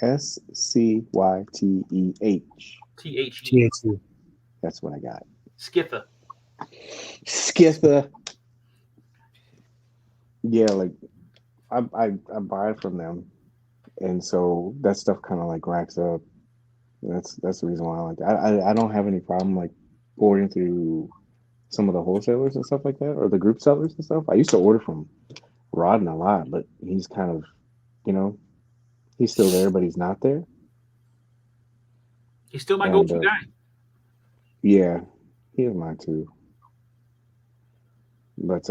SCYTEH. THE. THC. That's what I got. Skitha. Skitha. Yeah, like I buy it from them, and so that stuff kind of like racks up. That's the reason why I like it. I don't have any problem like ordering through some of the wholesalers and stuff like that, or the group sellers and stuff. I used to order from Rodden a lot, but he's kind of, he's still there, but he's not there. He's still my And, go-to guy. Yeah, he is mine too. But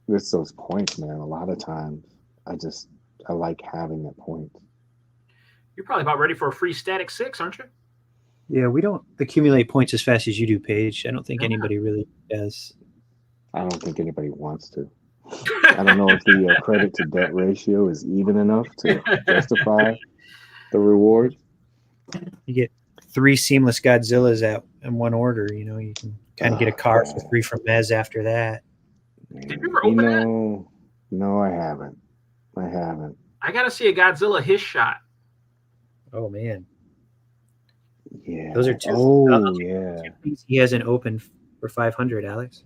it's those points, man. A lot of times, I like having that point. You're probably about ready for a free Static 6, aren't you? Yeah, we don't accumulate points as fast as you do, Paige. I don't think anybody really does. I don't think anybody wants to. I don't know if the credit to debt ratio is even enough to justify the reward. You get 3 seamless Godzillas in one order. You can kind of get a car for free from Mez after that. Man, Did you ever open that? No, I haven't. I got to see a Godzilla his shot. Oh, man. Yeah. Those are two. Yeah. He hasn't opened for 500, Alex.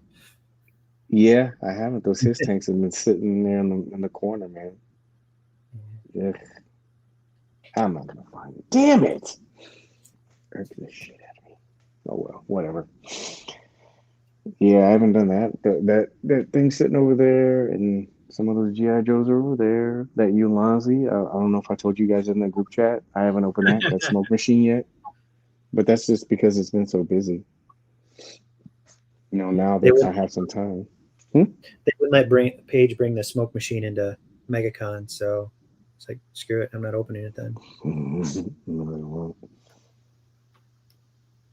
Yeah, I haven't. Those his tanks have been sitting there in the corner, man. Yeah. I'm not gonna find it. Damn it! Irked the shit out of me. Oh well, whatever. Yeah, I haven't done that. That thing sitting over there, and some of those GI Joes are over there. That Ulanzi. I don't know if I told you guys in the group chat. I haven't opened that smoke machine yet. But that's just because it's been so busy. Now that I have some time. They wouldn't let Paige bring the smoke machine into MegaCon, so it's like, screw it, I'm not opening it then.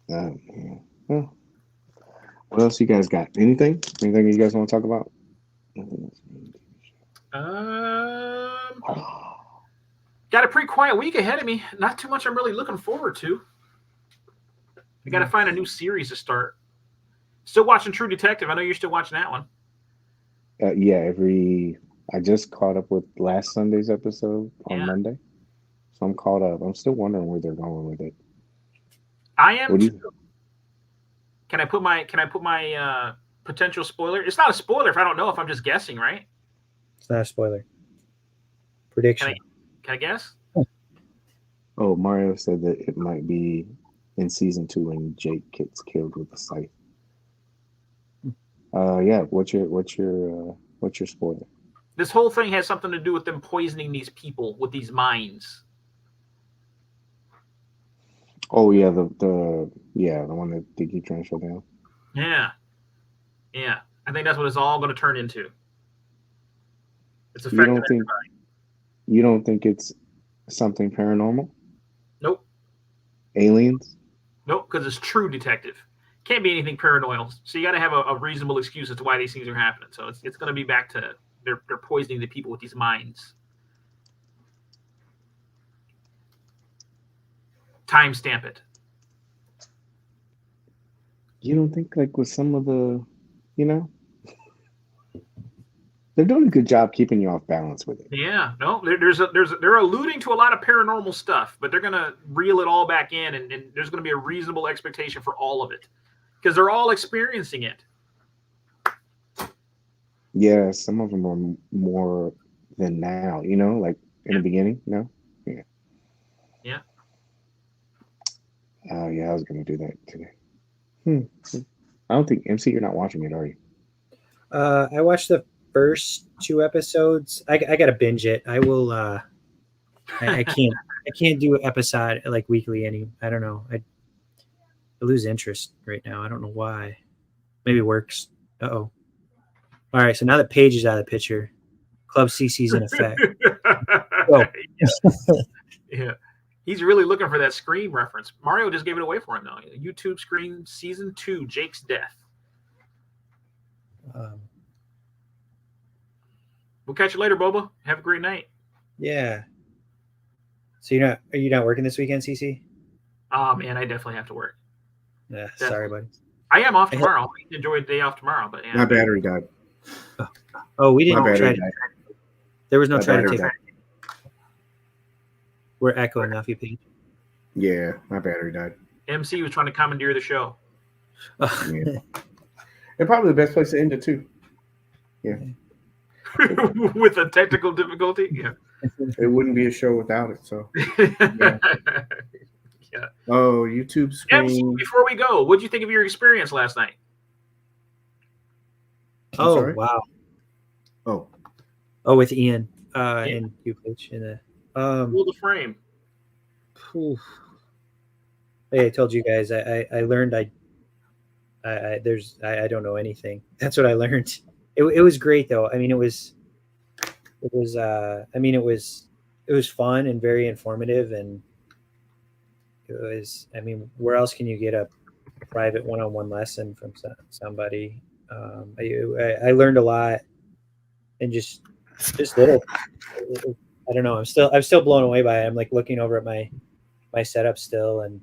Well, what else you guys got? Anything you guys want to talk about? Got a pretty quiet week ahead of me. Not too much I'm really looking forward to. I got to find a new series to start. Still watching True Detective. I know you're still watching that one. Yeah, I just caught up with last Sunday's episode on Monday, so I'm caught up. I'm still wondering where they're going with it. I am too. Can I put my potential spoiler? It's not a spoiler if I don't know, if I'm just guessing, right? It's not a spoiler. Prediction. Can I guess? Oh, Mario said that it might be in season 2 when Jake gets killed with a scythe. Yeah. What's your spoiler? This whole thing has something to do with them poisoning these people with these mines. Oh yeah, the one that they keep trying to shut down. Yeah. I think that's what it's all going to turn into. It's affecting everybody. You don't think it's something paranormal? Nope. Aliens? Nope, because it's True Detective. Can't be anything paranoid. So you got to have a reasonable excuse as to why these things are happening. So it's going to be back to they're poisoning the people with these mines. Timestamp it. You don't think like with some of the, they're doing a good job keeping you off balance with it. Yeah, no, they're alluding to a lot of paranormal stuff, but they're gonna reel it all back in, and there's gonna be a reasonable expectation for all of it because they're all experiencing it. Yeah, some of them are more than now, like in the beginning, Yeah. Yeah, I was gonna do that today. I don't think MC, you're not watching it, are you? I watched the first 2 episodes. I got to binge it. I will. I can't do an episode like weekly I don't know. I lose interest right now. I don't know why. Maybe it works. All right. So now that Paige is out of the picture, Club CC's in effect. Yeah. He's really looking for that Scream reference. Mario just gave it away for him, though. YouTube Scream Season 2, Jake's Death. We'll catch you later, Boba. Have a great night. Yeah. So are you not working this weekend, CC? Oh, man, I definitely have to work. Yeah, sorry, buddy. I am off tomorrow. I can enjoy a day off tomorrow, but yeah. My battery died. Oh, we didn't try to. There was no try to take. We're echoing off you, Pete. Yeah, my battery died. MC was trying to commandeer the show. Yeah. And probably the best place to end it too. Yeah. With a technical difficulty. Yeah. It wouldn't be a show without it. So Yeah. Oh, YouTube MC, screen. before we go, what did you think of your experience last night? Oh, sorry? wow. Oh, with Ian and you, Paige. Pull the frame. Oof. Hey, I told you guys I learned I don't know anything. That's what I learned. It was great though. I mean, it was fun and very informative, and it was, I mean, where else can you get a private one-on-one lesson from somebody? I learned a lot, and just little. I don't know. I'm still blown away by it. I'm like looking over at my setup still and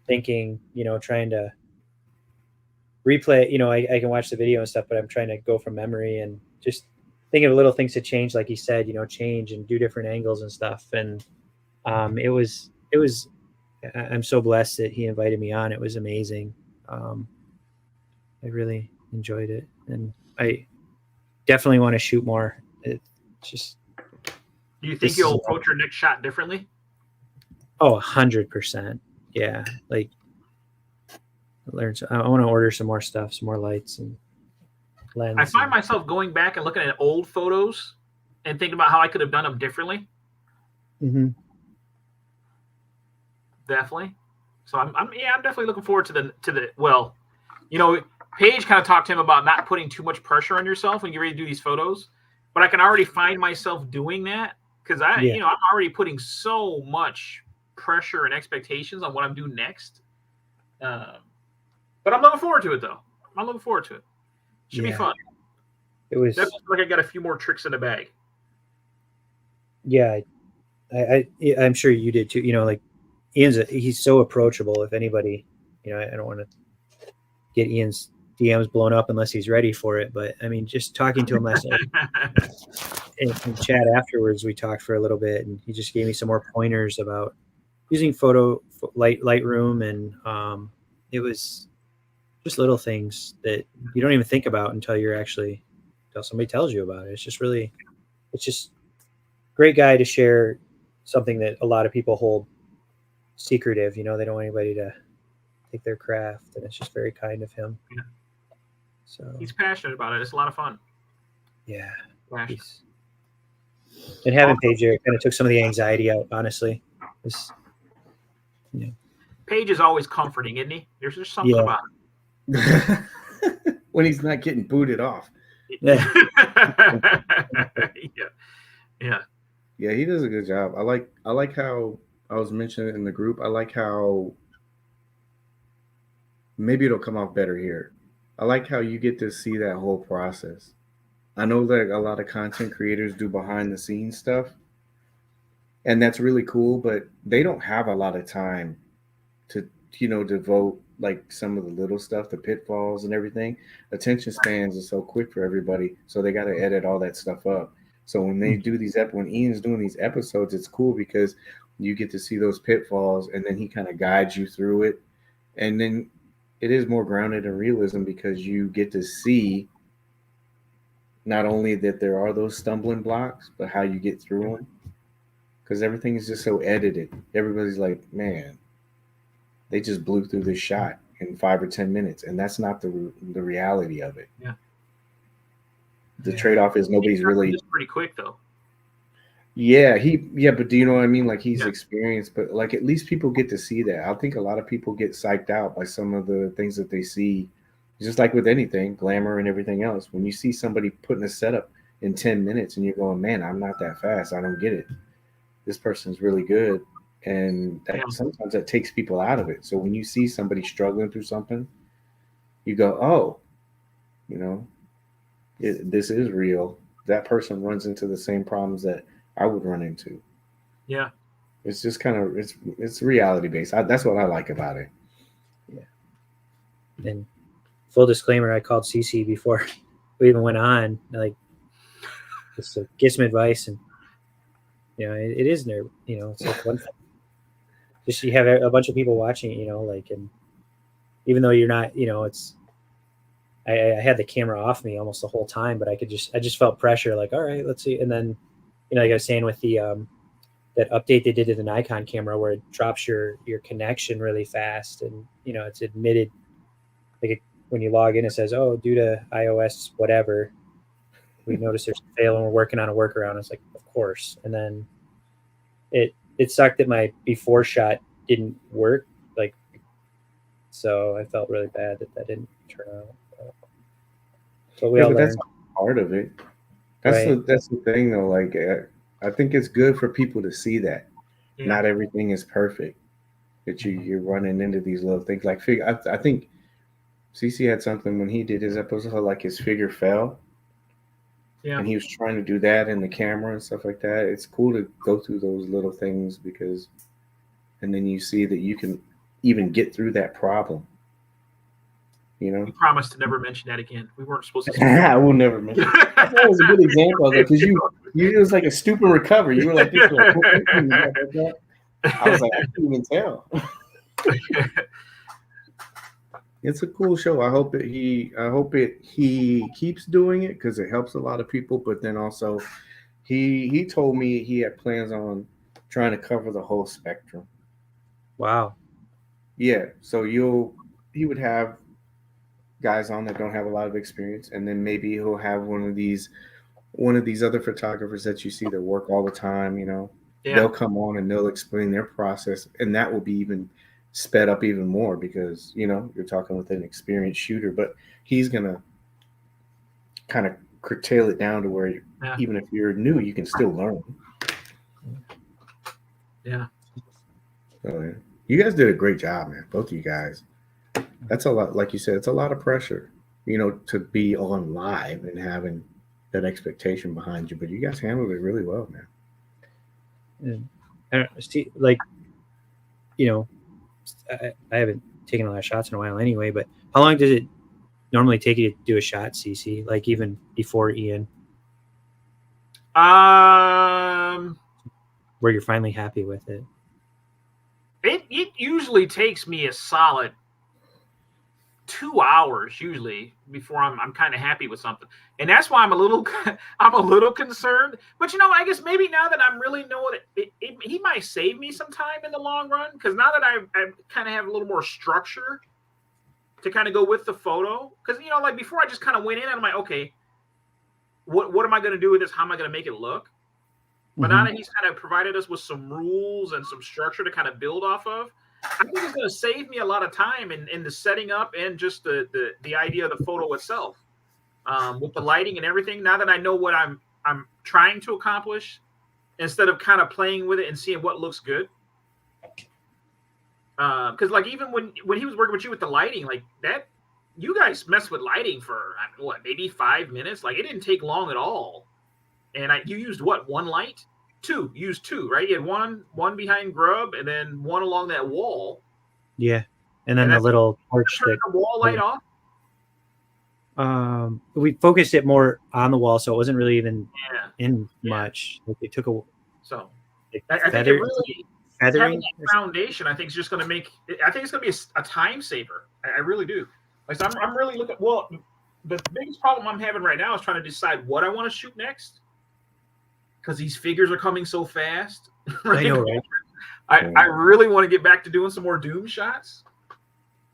thinking, trying to replay. I can watch the video and stuff, but I'm trying to go from memory and just thinking of little things to change, like he said, change and do different angles and stuff. And it was. I'm so blessed that he invited me on. It was amazing. I really enjoyed it, and I definitely want to shoot more. It's just. Do you think you'll approach your next shot differently? Oh, 100%. Yeah, like I want to order some more stuff, some more lights and lens. I find myself going back and looking at old photos and thinking about how I could have done them differently. Mm-hmm. Definitely. So I'm definitely looking forward to the well, Paige kind of talked to him about not putting too much pressure on yourself when you're ready to do these photos, but I can already find myself doing that because I'm already putting so much pressure and expectations on what I'm doing next. But I'm looking forward to it though. I'm looking forward to it. Should be fun. It was definitely like I got a few more tricks in the bag. Yeah, I'm sure you did too. Like he's so approachable. If anybody, I don't want to get Ian's DMs blown up unless he's ready for it. But I mean, just talking to him last night in chat afterwards, we talked for a little bit, and he just gave me some more pointers about using Lightroom, and it was just little things that you don't even think about until somebody tells you about it. It's just great guy to share something that a lot of people hold secretive. They don't want anybody to take their craft, and it's just very kind of him. Yeah. So he's passionate about it. It's a lot of fun. Yeah. And having Paige there kind of took some of the anxiety out, honestly. Paige is always comforting, isn't he? There's just something about him. When he's not getting booted off. Yeah. Yeah, he does a good job. I like how I was mentioning in the group. I like how maybe it'll come off better here. I like how you get to see that whole process. I know that a lot of content creators do behind the scenes stuff, and that's really cool, but they don't have a lot of time to, devote like some of the little stuff, the pitfalls and everything. Attention spans are so quick for everybody, so they got to edit all that stuff up. So when they do when Ian's doing these episodes, it's cool because you get to see those pitfalls, and then he kind of guides you through it. And then it is more grounded in realism because you get to see not only that there are those stumbling blocks, but how you get through them. Because everything is just so edited. Everybody's like, man, they just blew through this shot in 5 or 10 minutes. And that's not the reality of it. Yeah. The trade-off is nobody's really pretty quick though. Yeah, but do you know what I mean? Like he's experienced, but like at least people get to see that. I think a lot of people get psyched out by some of the things that they see, just like with anything, glamour and everything else. When you see somebody putting a setup in 10 minutes and you're going, man, I'm not that fast. I don't get it. This person's really good. And sometimes that takes people out of it. So when you see somebody struggling through something, you go, oh, this is real. That person runs into the same problems that I would run into. Yeah. It's just kind of, it's reality based. That's what I like about it. Yeah. And full disclaimer, I called Cece before we even went on, like just to get some advice, and You know, it is nerve. You know, it's like one thing. Just you have a bunch of people watching it, you know, like, and even though you're not, you know, it's, I had the camera off me almost the whole time, but I just felt pressure, like, all right, let's see. And then, you know, like I was saying with the, that update they did to the Nikon camera where it drops your connection really fast. And, you know, it's admitted, like when you log in, it says, oh, due to iOS, whatever, we noticed there's a fail and we're working on a workaround. It's like, of course. And then it sucked that my before shot didn't work. Like, so I felt really bad that didn't turn out. But we all but learned. that's part of it. That's Right. that's the thing though. Like, I think it's good for people to see that Yeah. not everything is perfect. That you're running into these little things. Like, I think CC had something when he did his episode, like his figure fell, Yeah. and he was trying to do that in the camera and stuff like that. It's cool to go through those little things because, and then you see that you can even get through that problem. You know, We promised to never mention that again. We weren't supposed to. I will never mention. That was a good example because you it was like a stupid recovery. You were like, this like, I was like, I couldn't even tell. It's a cool show. I hope he keeps doing it because it helps a lot of people. But then also, he told me he had plans on trying to cover the whole spectrum. Wow. Yeah, so he would have guys on that don't have a lot of experience, and then maybe he'll have one of these other photographers that you see that work all the time. You know, Yeah. they'll come on and they'll explain their process, and that will be even sped up even more because you know you're talking with an experienced shooter, but he's gonna kind of curtail it down to where even if you're new, you can still learn. Yeah. So, yeah. You guys did a great job, man. Both of you guys. That's a lot, like you said, it's a lot of pressure, you know, to be on live and having that expectation behind you. But you guys handled it really well, man. And I don't see, like, you know, I haven't taken a lot of shots in a while anyway, but how long does it normally take you to do a shot, CC? Like even before Ian, where you're finally happy with it? It usually takes me a solid 2 hours usually before I'm kind of happy with something, and that's why I'm a little concerned. But you know, I guess maybe now that I'm really know it, he might save me some time in the long run because now that I kind of have a little more structure to kind of go with the photo. Because you know, like before, I just kind of went in and I'm like, okay, what am I going to do with this? How am I going to make it look? But now that he's kind of provided us with some rules and some structure to kind of build off of, I think it's going to save me a lot of time in the setting up and just the idea of the photo itself, with the lighting and everything. Now that I know what I'm trying to accomplish, instead of kind of playing with it and seeing what looks good. Because like even when he was working with you with the lighting, like that, you guys messed with lighting for what, maybe 5 minutes. Like it didn't take long at all. And you used what, one light? You used two, right? You had one behind Grub and then one along that wall. Yeah. And then the little torch that the wall light off. We focused it more on the wall, so it wasn't really even in much. Like they took so I think it really feathering that foundation. I think is just going to make. I think it's going to be a time saver. I really do. Like so I'm really looking. Well, the biggest problem I'm having right now is trying to decide what I want to shoot next. Because these figures are coming so fast. Right? I know, right? I really want to get back to doing some more Doom shots.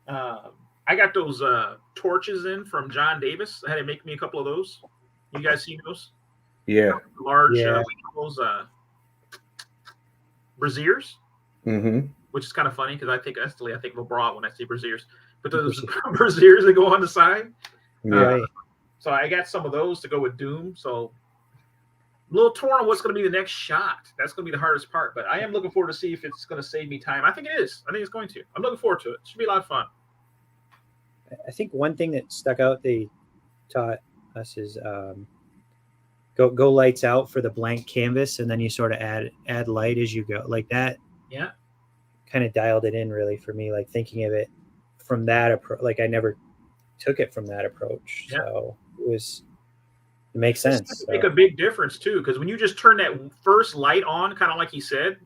I got those torches in from John Davis. I had to make me a couple of those. You guys seen those? Yeah. Large, those braziers. Mm-hmm. Which is kind of funny because I think of a bra when I see braziers. But those braziers that go on the side. Yeah. So I got some of those to go with Doom. So a little torn on what's going to be the next shot. That's going to be the hardest part. But I am looking forward to see if it's going to save me time. I think it is. I think it's going to. I'm looking forward to it. It should be a lot of fun. I think one thing that stuck out they taught us is go lights out for the blank canvas, and then you sort of add light as you go. Like that. Yeah. Kind of dialed it in really for me. Like thinking of it from that approach. Like I never took it from that approach. Yeah. So it was. It makes It's sense. gonna make a big difference too, because when you just turn that first light on, kind of like he said,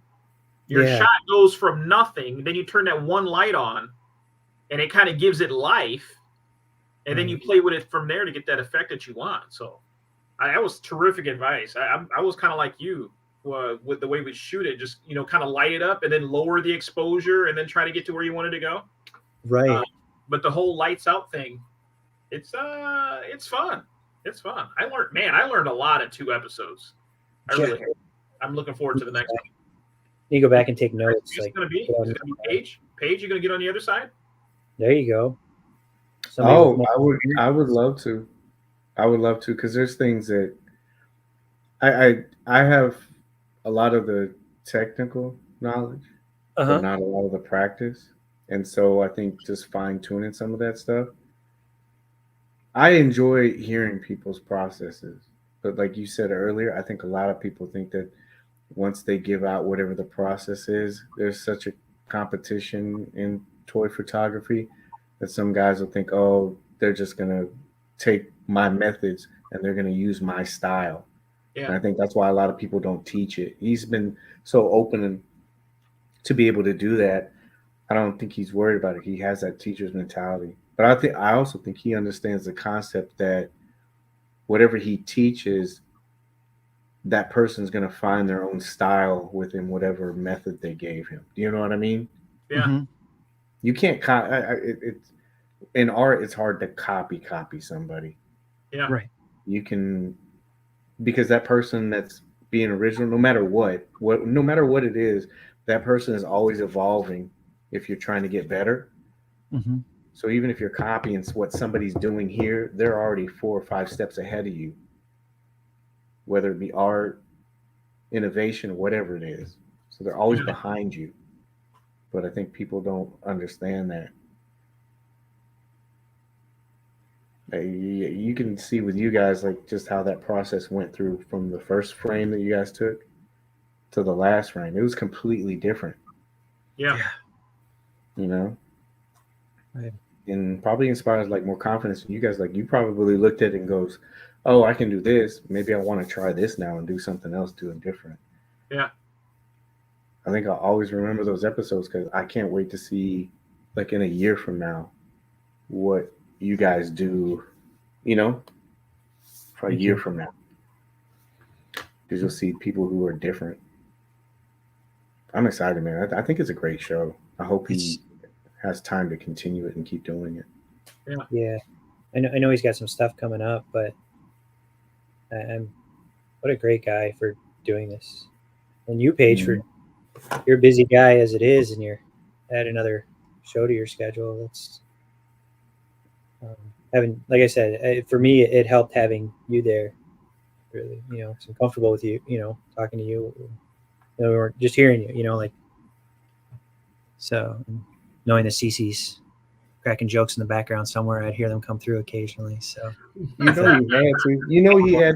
your shot goes from nothing. Then you turn that one light on, and it kind of gives it life, and then you play with it from there to get that effect that you want. So that was terrific advice. I was kind of like you with the way we shoot it, just kind of light it up and then lower the exposure and then try to get to where you wanted to go. Right. But the whole lights out thing, it's fun. It's fun. I learned a lot in 2 episodes. I'm looking forward to the next one. You go back and take notes. It's gonna be Paige. Paige, you gonna get on the other side? There you go. I would love to. I would love to, because there's things that I have a lot of the technical knowledge, but not a lot of the practice. And so I think just fine tuning some of that stuff. I enjoy hearing people's processes, but like you said earlier, I think a lot of people think that once they give out whatever the process is, there's such a competition in toy photography that some guys will think, oh, they're just gonna take my methods and they're gonna use my style. Yeah. And I think that's why a lot of people don't teach it. He's been so open to be able to do that. I don't think he's worried about it. He has that teacher's mentality. But I also think he understands the concept that whatever he teaches, that person's going to find their own style within whatever method they gave him. Do you know what I mean? Yeah. Mm-hmm. You can't in art, it's hard to copy somebody. Yeah. Right. You can, because that person that's being original, no matter what it is, that person is always evolving if you're trying to get better. Mm-hmm. So even if you're copying what somebody's doing here, they're already 4 or 5 steps ahead of you, whether it be art, innovation, or whatever it is. So they're always behind you. But I think people don't understand that. You can see with you guys, like, just how that process went through from the first frame that you guys took to the last frame. It was completely different. Yeah. You know? Right. And probably inspires like more confidence in you guys. Like, you probably looked at it and goes, oh, I can do this. Maybe I want to try this now and do something else, doing different. Yeah. I think I'll always remember those episodes, because I can't wait to see, like, in a year from now, what you guys do, for a year from now. Because you'll see people who are different. I'm excited, man. I think it's a great show. I hope he has time to continue it and keep doing it. Yeah. I know he's got some stuff coming up, but what a great guy for doing this. And you, Paige, for you're a busy guy as it is, and you're add another show to your schedule. That's like I said, for me, it helped having you there. Really, so I'm comfortable with you, talking to you, or just hearing you, like, so knowing that Cece's cracking jokes in the background somewhere, I'd hear them come through occasionally. So he had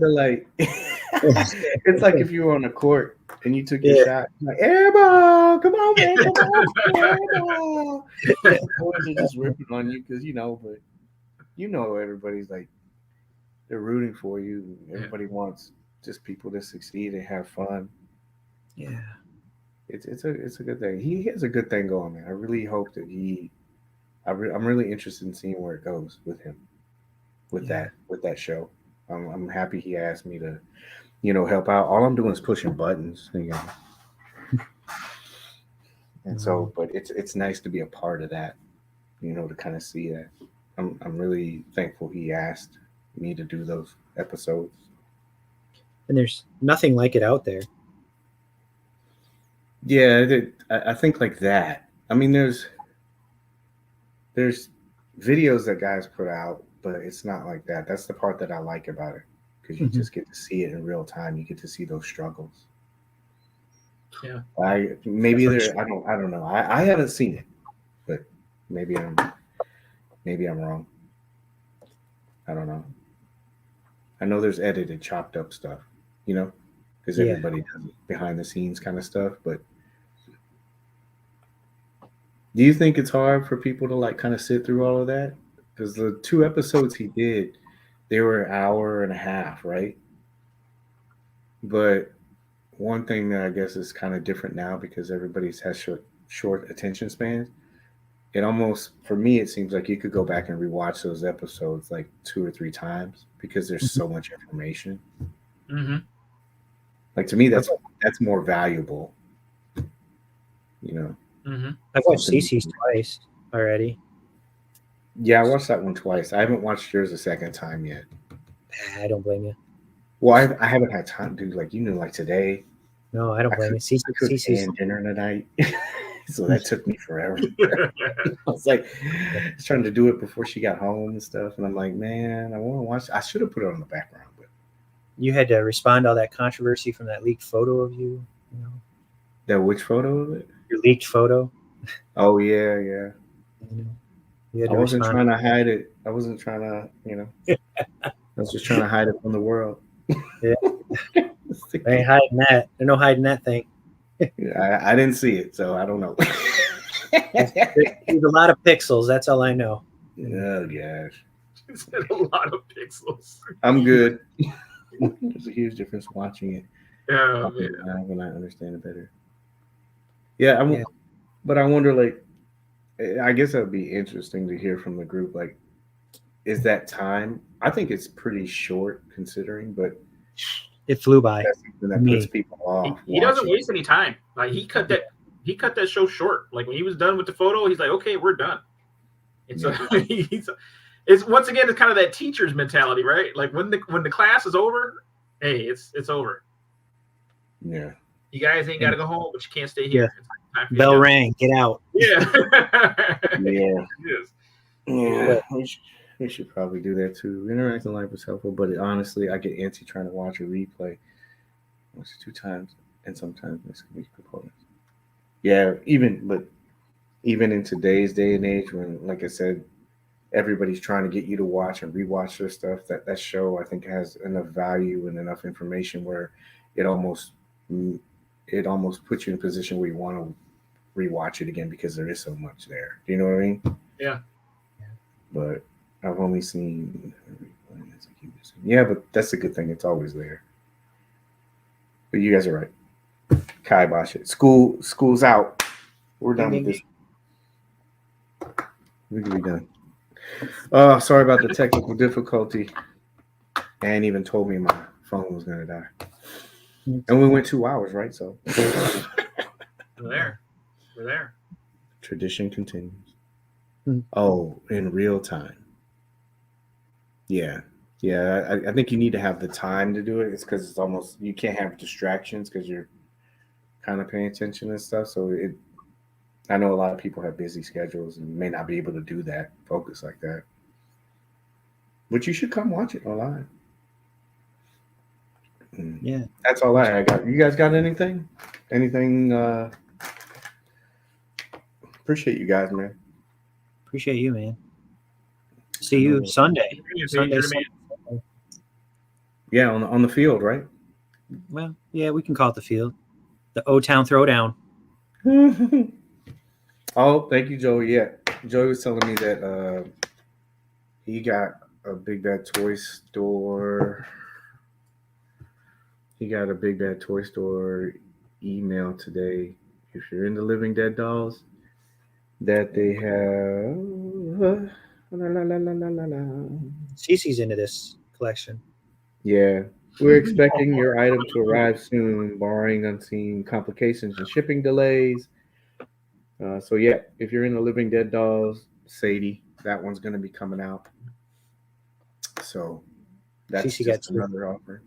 to like. It's like if you were on the court and you took your shot, like, airball, come on, man, come on, airball. Boys are just ripping on you because but everybody's like, they're rooting for you. Everybody wants just people to succeed and have fun. Yeah, it's a good thing. He has a good thing going, man. I really hope that I'm really interested in seeing where it goes with him, with that show. I'm happy he asked me to, help out. All I'm doing is pushing buttons, and so, but it's nice to be a part of that, to kind of see that. I'm really thankful he asked me to do those episodes. And there's nothing like it out there. Yeah, I think like that. I mean, there's videos that guys put out, but it's not like that. That's the part that I like about it, because you just get to see it in real time. You get to see those struggles. Yeah. I don't know. I haven't seen it, but maybe I'm wrong. I don't know. I know there's edited, chopped up stuff, because everybody does behind the scenes kind of stuff. But do you think it's hard for people to like kind of sit through all of that? Because the 2 episodes he did, they were an hour and a half, right? But one thing that I guess is kind of different now because everybody's has short attention spans. It almost, for me, it seems like you could go back and rewatch those episodes like 2 or 3 times because there's so much information. Mm-hmm. Like to me, that's more valuable. You know. Mm-hmm. I've watched Something- Cece's twice already. Yeah, I watched that one twice. I haven't watched yours a second time yet. I don't blame you. Well, I haven't had time, dude. Like like today, No, I don't blame you. I cooked Cece's dinner tonight, so that took me forever. I was like, I was trying to do it before she got home and stuff, and I'm like, man, I want to watch. I should have put it on the background, but you had to respond to all that controversy from that leaked photo of you. You know, that which photo of it? your leaked photo. Oh yeah. You know, you had I to wasn't respond. trying to hide it. I wasn't trying to, I was just trying to hide it from the world. Yeah. I ain't hiding that. There's no hiding that thing. I didn't see it, so I don't know. There's a lot of pixels. That's all I know. Oh gosh, She said a lot of pixels. I'm good. There's a huge difference watching it. Yeah, When I understand it better. Yeah, Yeah. But I wonder, like, I guess that would be interesting to hear from the group. Like, is that time? I think it's pretty short considering, but It flew by. that's something that Me. puts people off. he doesn't watching. waste any time. Like he cut that show short. Like when he was done with the photo, he's like, okay, we're done. And so it's once again, it's kind of that teacher's mentality, right? Like when the class is over, hey, it's over. Yeah. You guys ain't got to go home, but you can't stay here. Yeah. It's time for you Bell to- rang. Get out. Yeah. Yeah. It is. Yeah. We should probably do that too. Interacting life is helpful, but honestly, I get antsy trying to watch a replay. Watch it 2 times, and sometimes miss components. Yeah, even in today's day and age, when, like I said, everybody's trying to get you to watch and rewatch their stuff, that show I think has enough value and enough information where it almost puts you in a position where you want to rewatch it again because there is so much there. Do you know what I mean? Yeah. But I've only seen. Yeah, but that's a good thing. It's always there. But you guys are right. Kibosh it. School's out. We're done with this. We can be done. Oh, sorry about the technical difficulty. And even told me my phone was gonna die. And we went 2 hours, right? So We're there. tradition continues. Hmm. Oh, in real time. Yeah. I think you need to have the time to do it. It's because it's almost you can't have distractions because you're kind of paying attention and stuff. So I know a lot of people have busy schedules and may not be able to do that, focus like that. But you should come watch it online. Yeah. That's all I got. You guys got anything? Anything? Appreciate you guys, man. Appreciate you, man. See you Sunday. Sunday. Yeah, on the field, right? Well, yeah, we can call it the field. The O-Town Throwdown. Oh, thank you, Joey. Yeah, Joey was telling me that he got a Big Bad Toy Store. He got a Big Bad Toy Store email today. If you're into Living Dead dolls, that they have. Cece's into this collection. Yeah, we're expecting your item to arrive soon, barring unseen complications and shipping delays. So yeah, if you're into Living Dead dolls, Sadie, that one's going to be coming out. So that's Cece just got another offer.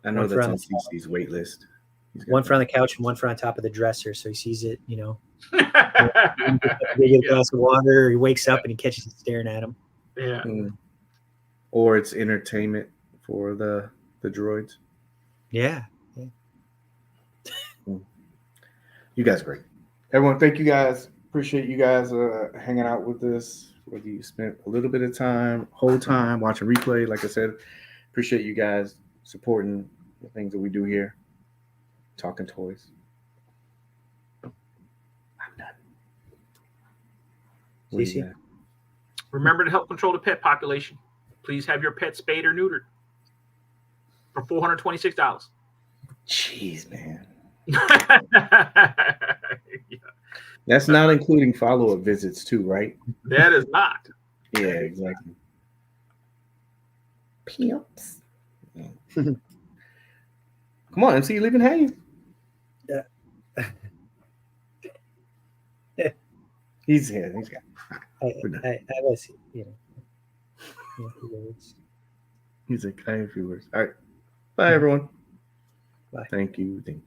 I know One that's for on Cece's wait list. One for on the couch and one for on top of the dresser, so he sees it. You know, Yeah. he get a glass of water. Or he wakes up and he catches it staring at him. Yeah. Or it's entertainment for the droids. Yeah. You guys are great. Everyone, thank you guys. Appreciate you guys hanging out with us. Whether you spent a little bit of time, whole time watching replay, like I said, appreciate you guys supporting the things that we do here. Talking toys. I'm done. What do you Cece? got? Remember to help control the pet population. Please have your pet spayed or neutered for $426. Jeez, man. Yeah. That's not including follow-up visits too, right? That is not. Yeah, exactly. Pimps. Come on, MC, you leaving hanging. Yeah. He's here. He's got. I was, He's like, I have a few words. All right. Bye, everyone. Bye. Thank you. Thank you.